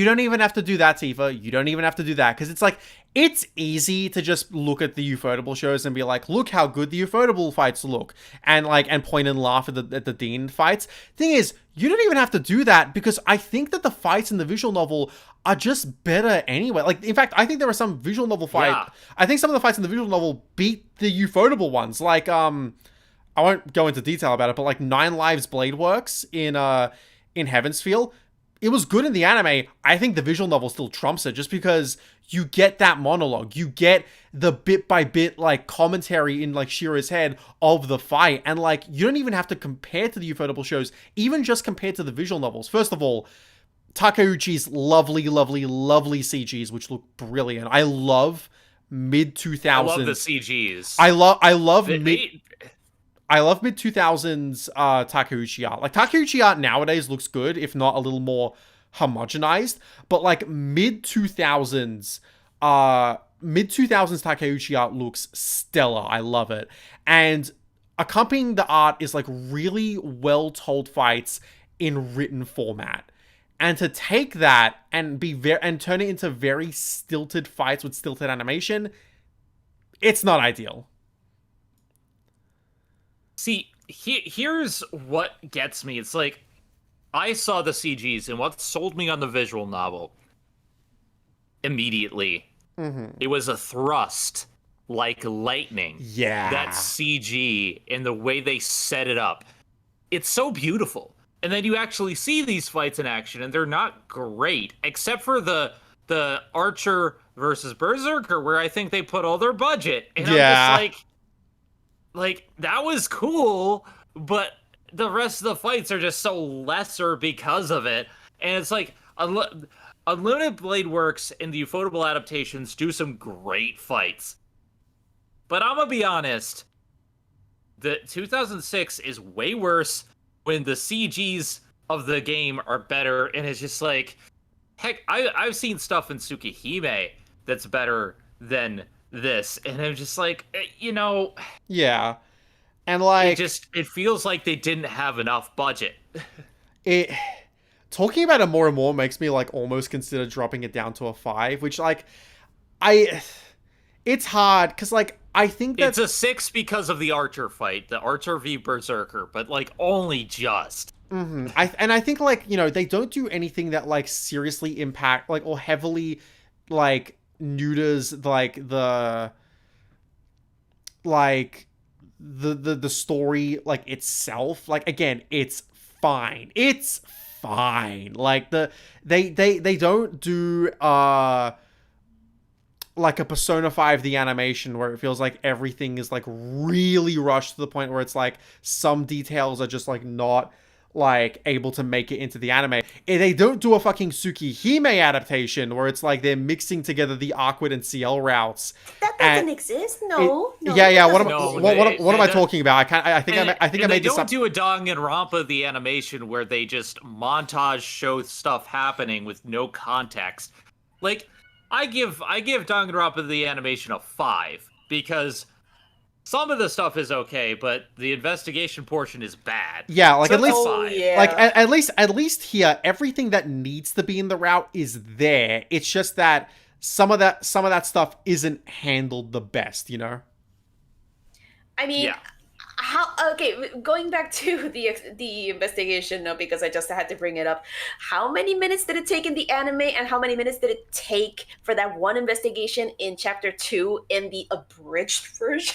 don't even have to do that, Tifa. You don't even have to do that because it's like it's easy to just look at the Ufotable shows and be like, look how good the Ufotable fights look, and point and laugh at the Deen fights. Thing is, you don't even have to do that because I think that the fights in the visual novel are just better anyway. Like, in fact, I think there are some visual novel fights. Yeah. I think some of the fights in the visual novel beat the Ufotable ones. Like, I won't go into detail about it, but like Nine Lives Blade Works in Heaven's Feel, it was good in the anime. I think the visual novel still trumps it just because you get that monologue. You get the bit by bit like commentary in like Shira's head of the fight. And like you don't even have to compare to the Ufotable shows, even just compared to the visual novels. First of all, Takeuchi's lovely CGs, which look brilliant. I love mid 2000s. I love the CGs. I love They- mid I love mid 2000s Takeuchi art. Like Takeuchi art nowadays looks good, if not a little more homogenized. But like mid 2000s Takeuchi art looks stellar. I love it. And accompanying the art is like really well told fights in written format. And to take that and and turn it into very stilted fights with stilted animation, it's not ideal. See, here's what gets me. It's like, I saw the CGs, and what sold me on the visual novel immediately, it was a thrust like lightning. Yeah. That CG and the way they set it up. It's so beautiful. And then you actually see these fights in action, and they're not great, except for the Archer versus Berserker, where I think they put all their budget. And Yeah. I'm just like, that was cool, but the rest of the fights are just so lesser because of it. And it's like, Unlimited Blade Works and the Ufotable adaptations do some great fights. But I'm gonna be honest, the 2006 is way worse when the CGs of the game are better, and it's just like, heck, I've seen stuff in Tsukihime that's better than this, and I'm just like, Yeah. And like it feels like they didn't have enough budget. it talking about it more and more makes me like almost consider dropping it down to a 5, which like it's hard because like I think it's a 6 because of the Archer fight, the Archer v Berserker, but like only just. Mm-hmm. I think like they don't do anything that like seriously impact like or heavily like neuters the story like itself. Like again, it's fine. Like they don't do like a Persona 5 the animation where it feels like everything is like really rushed to the point where it's like some details are just like not like able to make it into the anime. And they don't do a fucking Tsukihime adaptation where it's like they're mixing together the Aquid and CL routes. That doesn't exist. No. Yeah. What am I they talking about? I think I made they this don't up. do a Danganronpa the animation where they just montage show stuff happening with no context. Like I give Danganronpa the animation a 5 because some of the stuff is okay, but the investigation portion is bad. Yeah, like so at least, like at least here, everything that needs to be in the route is there. It's just that some of that stuff isn't handled the best, I mean, Yeah. going back to the investigation, no, because I just had to bring it up. How many minutes did it take in the anime, and how many minutes did it take for that one investigation in chapter 2 in the abridged version?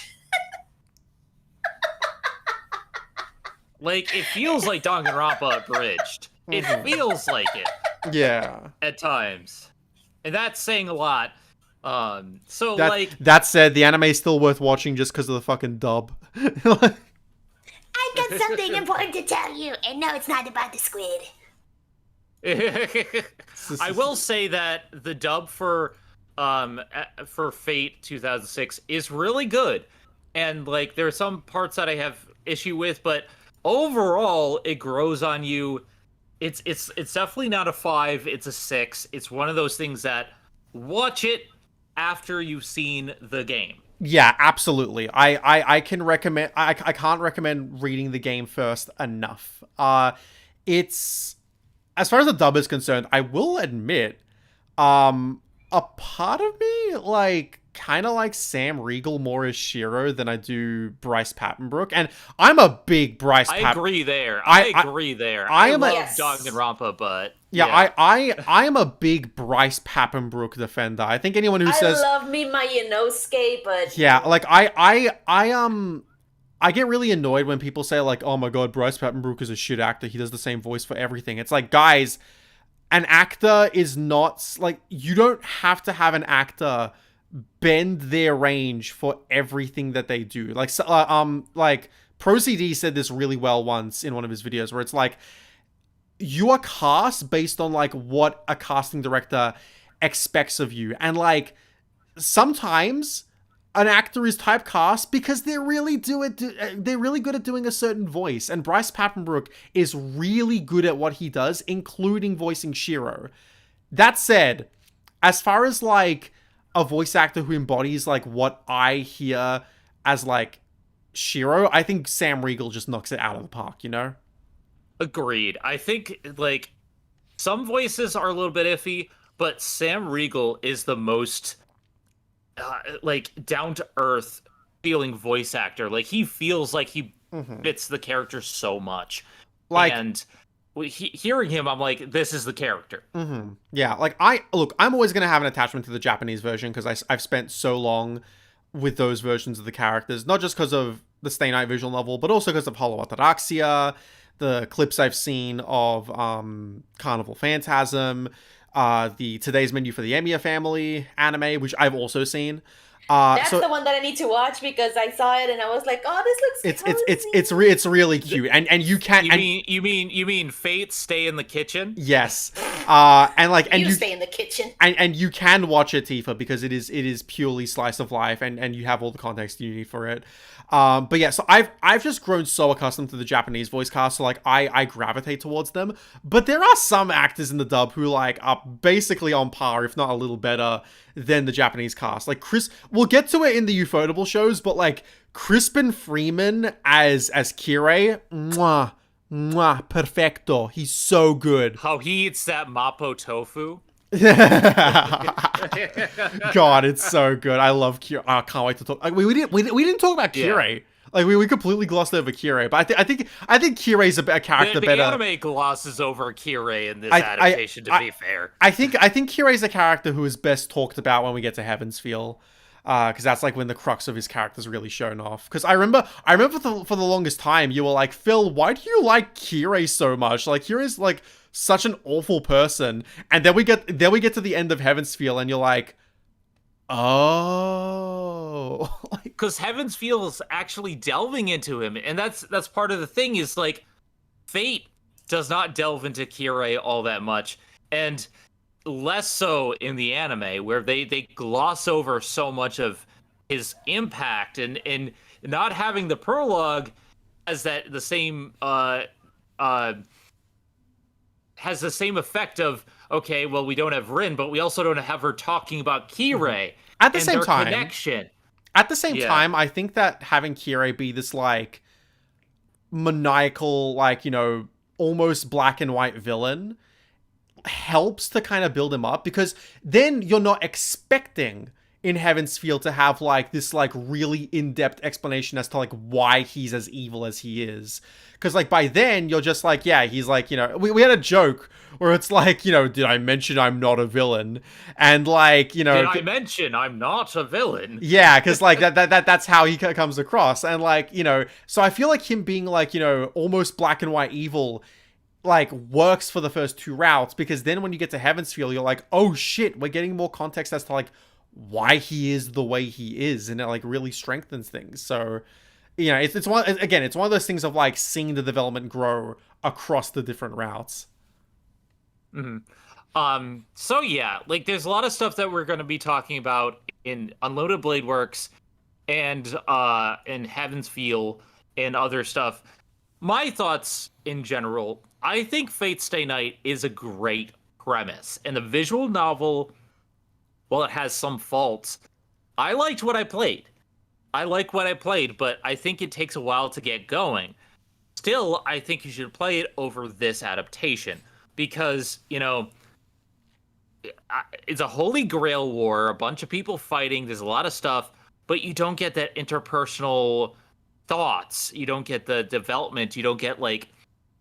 Like, it feels like Danganronpa abridged. It feels like it. Yeah. At times. And that's saying a lot. That said, the anime is still worth watching just because of the fucking dub. I got something important to tell you, and no, it's not about the squid. I will say that the dub for Fate 2006 is really good. And, like, there are some parts that I have issue with, but overall, it grows on you. It's definitely not a 5. It's a 6. It's one of those things that watch it after you've seen the game. Yeah, absolutely. I can recommend. I can't recommend reading the game first enough. It's as far as the dub is concerned, I will admit, a part of me like kind of like Sam Riegel more as Shiro than I do Bryce Papenbrook, and I'm a big Bryce. I agree there. I love Danganronpa, but yeah. I am a big Bryce Papenbrook defender. I think anyone who says I love me my Inosuke, but yeah, like I get really annoyed when people say like, oh my god, Bryce Papenbrook is a shit actor. He does the same voice for everything. It's like, guys, an actor is not like, you don't have to have an actor bend their range for everything that they do. Like, like ProCD said this really well once in one of his videos where it's like, you are cast based on like what a casting director expects of you. And like, sometimes an actor is typecast because they're really good at doing a certain voice. And Bryce Papenbrook is really good at what he does, including voicing Shiro. That said, as far as like a voice actor who embodies like what I hear as like Shiro, I think Sam Riegel just knocks it out of the park, Agreed. I think like some voices are a little bit iffy, but Sam Riegel is the most like down to earth feeling voice actor. Like, he feels like he fits the character so much. Like, and hearing him, I'm like, this is the character. Yeah, like I'm always gonna have an attachment to the Japanese version because I've spent so long with those versions of the characters, not just because of the Stay Night visual novel, but also because of Hollow Ataraxia, the clips I've seen of Carnival Phantasm, the Today's Menu for the Emiya Family anime, which I've also seen. That's the one that I need to watch because I saw it and I was like, oh, this looks cozy. It's really cute, and you can't. You mean Fate Stay in the Kitchen? Yes, And you you stay in the kitchen. and you can watch it, Tifa, because it is purely slice of life, and you have all the context you need for it. But yeah, so I've just grown so accustomed to the Japanese voice cast, so like I gravitate towards them. But there are some actors in the dub who like are basically on par, if not a little better, than the Japanese cast. Like Chris, we'll get to it in the Ufotable shows, but like Crispin Freeman as Kirei, mwah, mwah, perfecto. He's so good. How he eats that mapo tofu. God, it's so good. I love Kirei. I can't wait to talk. Like, we didn't talk about Kirei. Yeah. Like we completely glossed over Kirei, but I think Kirei's a character The better. anime glosses over Kirei in this adaptation. To be fair, I think Kirei's a character who is best talked about when we get to Heaven's Feel. Because that's like when the crux of his character's really shown off. Because I remember for the longest time you were like, Phil, why do you like Kirei so much? Like Kirei's like such an awful person. And then we get to the end of Heaven's Feel, and you're like, oh, because Heaven's Feel is actually delving into him, and that's part of the thing. Is like Fate does not delve into Kirei all that much, and less so in the anime, where they gloss over so much of his impact, and not having the prologue has the same effect of, okay, well, we don't have Rin, but we also don't have her talking about Kirei at the and same their time. Connection. At the same time, I think that having Kirei be this like maniacal, like, you know, almost black and white villain helps to kind of build him up, because then you're not expecting in Heaven's Feel to have like this like really in-depth explanation as to like why he's as evil as he is. Because like by then you're just like, yeah, he's like, you know, we had a joke where it's like, you know, did I mention I'm not a villain? And like, you know, did I mention I'm not a villain? Yeah, because like that's how he comes across. And like, you know, so I feel like him being like, you know, almost black and white evil like works for the first two routes, because then when you get to Heaven's Feel, you're like, oh shit, we're getting more context as to like why he is the way he is, and it like really strengthens things. So, you know, it's one of those things of like seeing the development grow across the different routes. Mm-hmm. So yeah, like there's a lot of stuff that we're going to be talking about in Unloaded Blade Works and in Heaven's Feel and other stuff. My thoughts in general, I think Fate Stay Night is a great premise, and the visual novel, while it has some faults, I liked what I played. But I think it takes a while to get going. Still, I think you should play it over this adaptation, because, you know, it's a holy grail war, a bunch of people fighting, there's a lot of stuff, but you don't get that interpersonal thoughts, you don't get the development, you don't get like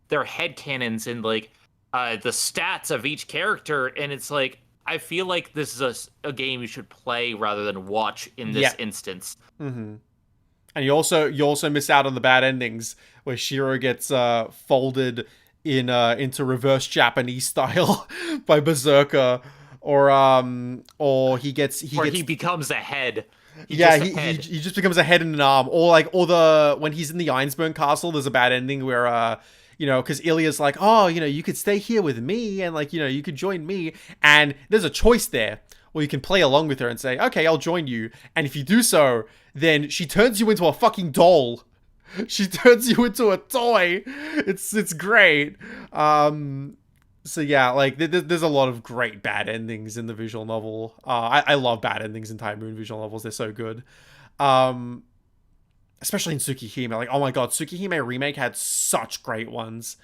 their headcanons and like the stats of each character, and it's like, I feel like this is a game you should play rather than watch in this instance. Mm-hmm. And you also miss out on the bad endings where Shiro gets folded into reverse Japanese style by Berserker, or he becomes a head. He just becomes a head and an arm, or when he's in the Ironsburn Castle, there's a bad ending where you know, because Ilya's like, oh, you know, you could stay here with me, and like, you know, you could join me, and there's a choice there where you can play along with her and say, okay, I'll join you, and if you do so, then she turns you into a fucking doll. She turns you into a toy. It's great. So yeah, like there's a lot of great bad endings in the visual novel. I love bad endings in Time Moon visual novels. They're so good. Especially in Tsukihime. Like, oh my god, Tsukihime Remake had such great ones.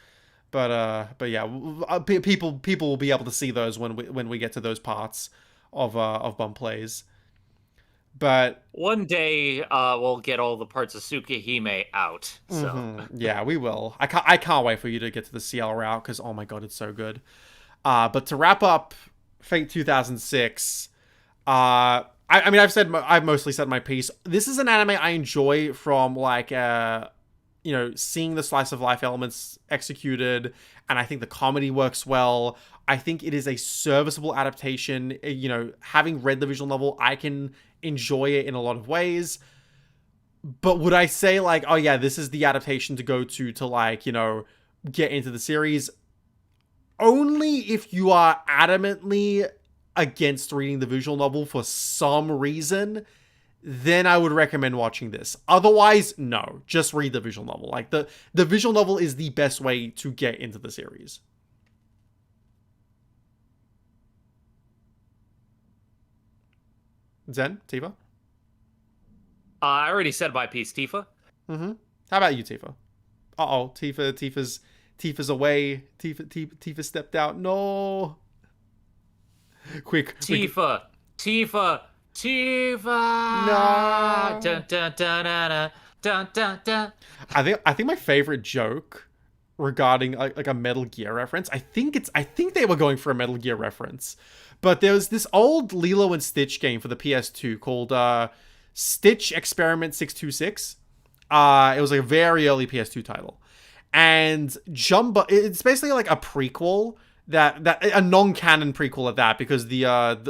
But yeah, people will be able to see those when we get to those parts of Bum Plays. But one day we'll get all the parts of Tsukihime out. So yeah, we will. I can't wait for you to get to the CL route, because oh my god, it's so good. But to wrap up Fate 2006, I mean, I've mostly said my piece. This is an anime I enjoy from like you know, seeing the slice of life elements executed, and I think the comedy works well. I think it is a serviceable adaptation. You know, having read the visual novel, I can enjoy it in a lot of ways. But would I say like, oh yeah, this is the adaptation to go to like, you know, get into the series? only if you are adamantly against reading the visual novel for some reason, then I would recommend watching this. Otherwise, no, just read the visual novel. Like the visual novel is the best way to get into the series. Zen, Tifa? I already said my piece, Tifa. Mm-hmm. How about you, Tifa? Uh-oh, Tifa's away. Tifa stepped out. No. Quick. Tifa. No. Dun, dun, dun, dun, dun, dun, dun. I think my favorite joke regarding like a Metal Gear reference, I think they were going for a Metal Gear reference. But there was this old Lilo and Stitch game for the PS2 called Stitch Experiment 626. It was like a very early PS2 title. And Jumbo, it's basically like a prequel that a non-canon prequel at that, because the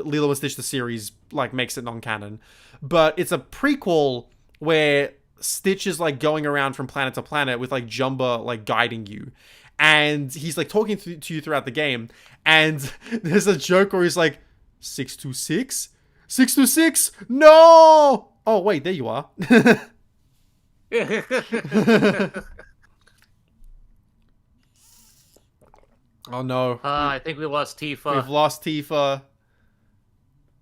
Lilo and Stitch the series like makes it non-canon. But it's a prequel where Stitch is like going around from planet to planet with like Jumbo like guiding you. And he's like talking to you throughout the game. And there's a joke where he's like, 626? 626? No! Oh, wait, there you are. Oh, no. I think we lost Tifa. We've lost Tifa.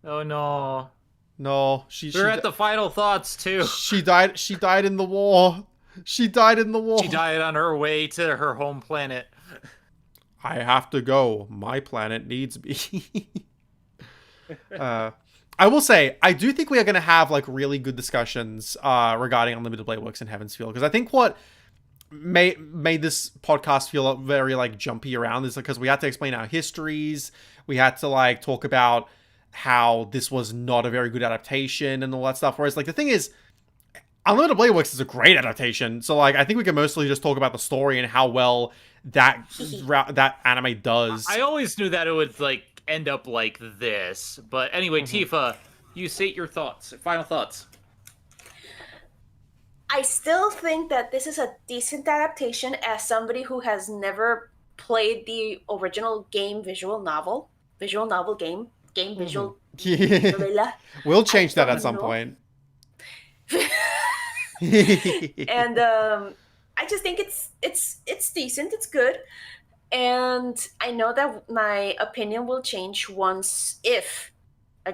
Oh, no. No, We're at the final thoughts, too. She died in the war. She died in the war. She died on her way to her home planet. I have to go. My planet needs me. I will say, I do think we are going to have like really good discussions regarding Unlimited Blade Works in Heaven's Feel, because I think what made this podcast feel very like jumpy around is because we had to explain our histories. We had to like talk about how this was not a very good adaptation and all that stuff. Whereas like the thing is, Unlimited Blade Works is a great adaptation. So like I think we can mostly just talk about the story and how well that anime does. I always knew that it would like end up like this. But anyway, Tifa, you state your thoughts, final thoughts. I still think that this is a decent adaptation as somebody who has never played the original game visual novel game visual novella. We'll change that at some point. And I just think it's decent, it's good. And I know that my opinion will change once if I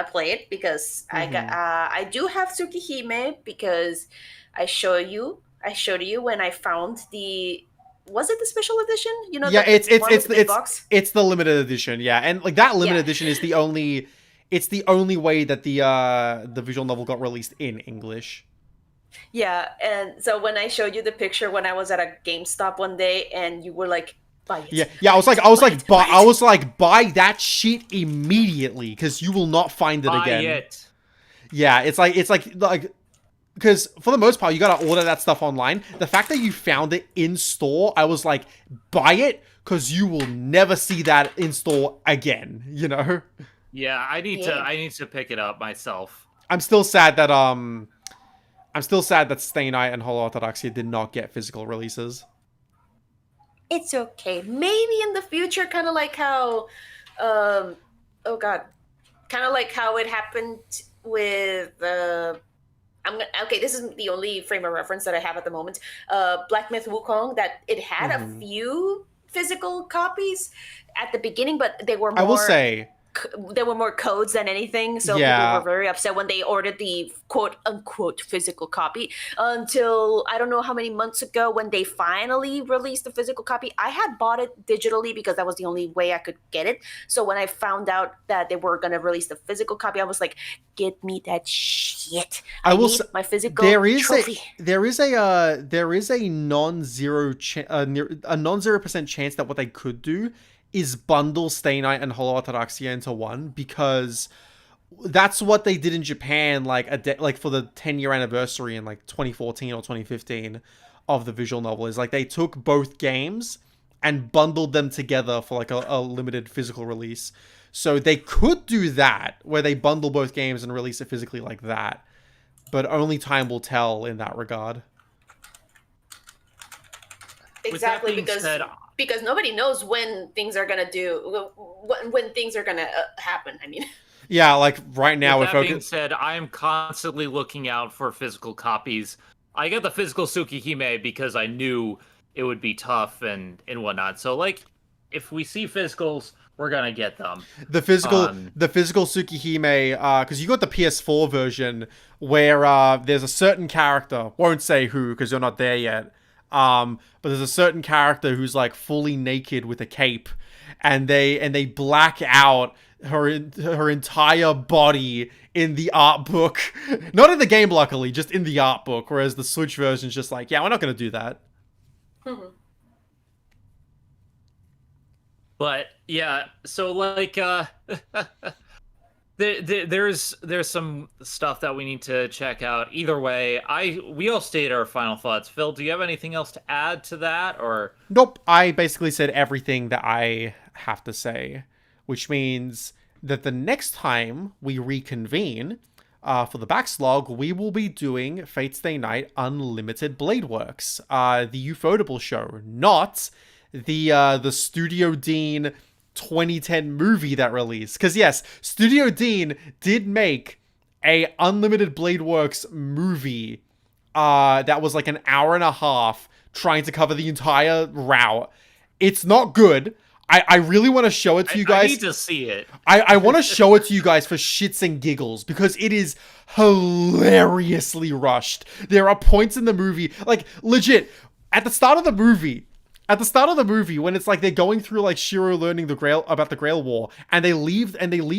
play it, because I do have Tsukihime, because I showed you when I found was it the special edition? You know, yeah, it's the limited edition, yeah, and like that limited edition is the only way that the visual novel got released in English. Yeah, and so when I showed you the picture when I was at a GameStop one day, and you were like, buy it. Yeah. I was like, buy that shit immediately, because you will not find it again. Buy it. Yeah, it's like, because for the most part, you gotta order that stuff online. The fact that you found it in store, I was like, buy it, because you will never see that in store again. You know? Yeah, I need to pick it up myself. I'm still sad that Stay Night and Hollow Ataraxia did not get physical releases. It's okay. Maybe in the future, kind of like how, kind of like how it happened with this is the only frame of reference that I have at the moment. Black Myth Wukong, that it had a few physical copies at the beginning, but they were more, I will say, there were more codes than anything, so people were very upset when they ordered the quote-unquote physical copy, until I don't know how many months ago when they finally released the physical copy. I had bought it digitally because that was the only way I could get it. So when I found out that they were going to release the physical copy, I was like, get me that shit. I need my physical trophy. There is a non-zero a non-0% chance that what they could do is bundle Stay Night and Hollow Ataraxia into one, because that's what they did in Japan, like for the 10-year anniversary in like 2014 or 2015 of the visual novel. Is like they took both games and bundled them together for like a limited physical release. So they could do that, where they bundle both games and release it physically like that, but only time will tell in that regard. Exactly, being said, because nobody knows when things are gonna when things are gonna happen. I mean, Yeah, like right now with we're that being focused. said, I am constantly looking out for physical copies. I got the physical Tsukihime because I knew it would be tough and whatnot. So like, if we see physicals, we're gonna get them. The physical Tsukihime, because you got the PS4 version where there's a certain character, won't say who because you're not there yet. But there's a certain character who's like fully naked with a cape, and they black out her entire body in the art book, not in the game, luckily, just in the art book. Whereas the Switch version's just like, yeah, we're not gonna do that. But yeah, so like there's some stuff that we need to check out. Either way, we all stated our final thoughts. Phil, do you have anything else to add to that, or? Nope, I basically said everything that I have to say, which means that the next time we reconvene for the Backslog, we will be doing Fate's Day Night Unlimited Blade Works, the Ufotable show, not the Studio Deen 2010 movie that released. Because yes, Studio Deen did make a Unlimited Blade Works movie that was like an hour and a half trying to cover the entire route. It's not good. I really want to show it to you guys. I need to see it. I want to show it to you guys for shits and giggles because it is hilariously rushed. There are points in the movie, like legit, at the start of the movie, when it's like they're going through like Shiro learning about the Grail War, and they leave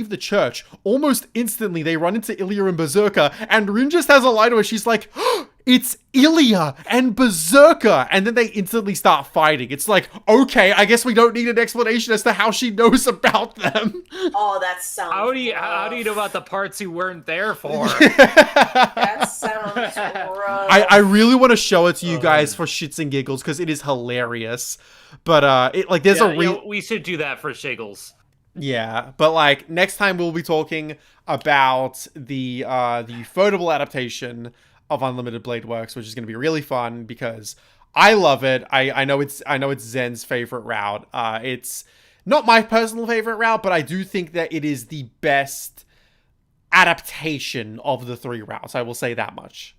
the church, almost instantly they run into Ilya and Berserker, and Rin just has a line where she's like, oh, it's Ilya and Berserker, and then they instantly start fighting. It's like, okay, I guess we don't need an explanation as to how she knows about them. Oh, that sounds How do you know about the parts you weren't there for? That sounds rough. I really want to show it to you guys for shits and giggles because it is hilarious. But it like there's we should do that for shiggles. Yeah, but like next time we'll be talking about the Ufotable adaptation of Unlimited Blade Works, which is going to be really fun because I love it. I know it's Zen's favorite route. It's not my personal favorite route, but I do think that it is the best adaptation of the three routes. I will say that much.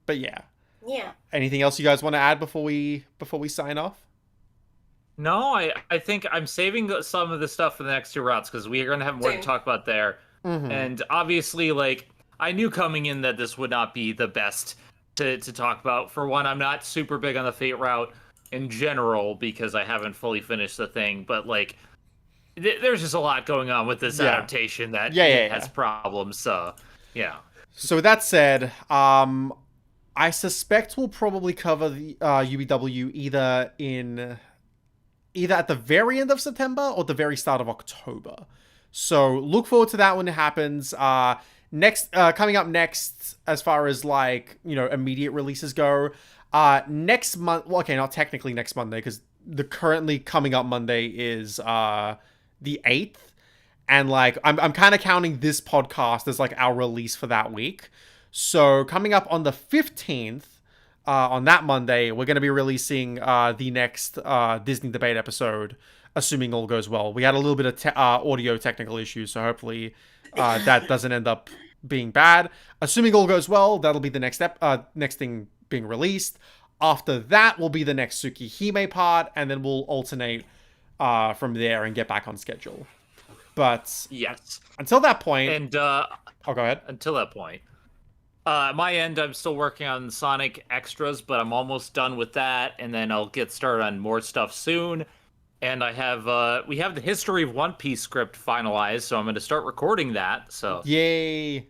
But yeah. Yeah. Anything else you guys want to add before we sign off? No, I think I'm saving some of the stuff for the next two routes because we are going to have more to talk about there. Mm-hmm. And obviously, like, I knew coming in that this would not be the best to talk about. For one, I'm not super big on the Fate route in general because I haven't fully finished the thing. But, like, there's just a lot going on with this adaptation that has problems. So, yeah. So with that said, I suspect we'll probably cover the UBW either at the very end of September or the very start of October. So look forward to that when it happens. Coming up next, as far as like, you know, immediate releases go, next month, well, okay, not technically next Monday, because the currently coming up Monday is the 8th. And like, I'm kind of counting this podcast as like our release for that week. So coming up on the 15th, on that Monday, we're going to be releasing the next Disney debate episode, assuming all goes well. We had a little bit of audio technical issues, so hopefully that doesn't end up being bad. Assuming all goes well, that'll be the next thing being released. After that will be the next Tsukihime part, and then we'll alternate from there and get back on schedule. But yes, until that point, and go ahead. Until that point. My end, I'm still working on Sonic Extras, but I'm almost done with that, and then I'll get started on more stuff soon. And I have, we have the History of One Piece script finalized, so I'm going to start recording that. So yay!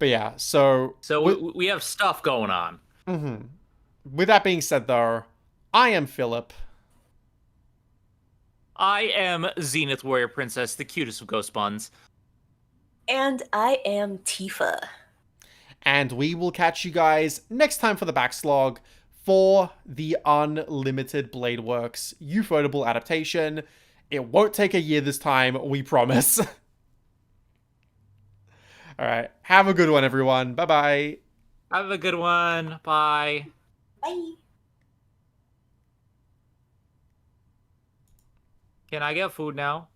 But yeah, so we have stuff going on. Mm-hmm. With that being said, though, I am Philip. I am Zenith Warrior Princess, the cutest of ghost buns. And I am Tifa. And we will catch you guys next time for the Backslog for the Unlimited Blade Works Ufotable adaptation. It won't take a year this time, we promise. Alright, have a good one, everyone. Bye-bye. Have a good one. Bye. Bye. Can I get food now?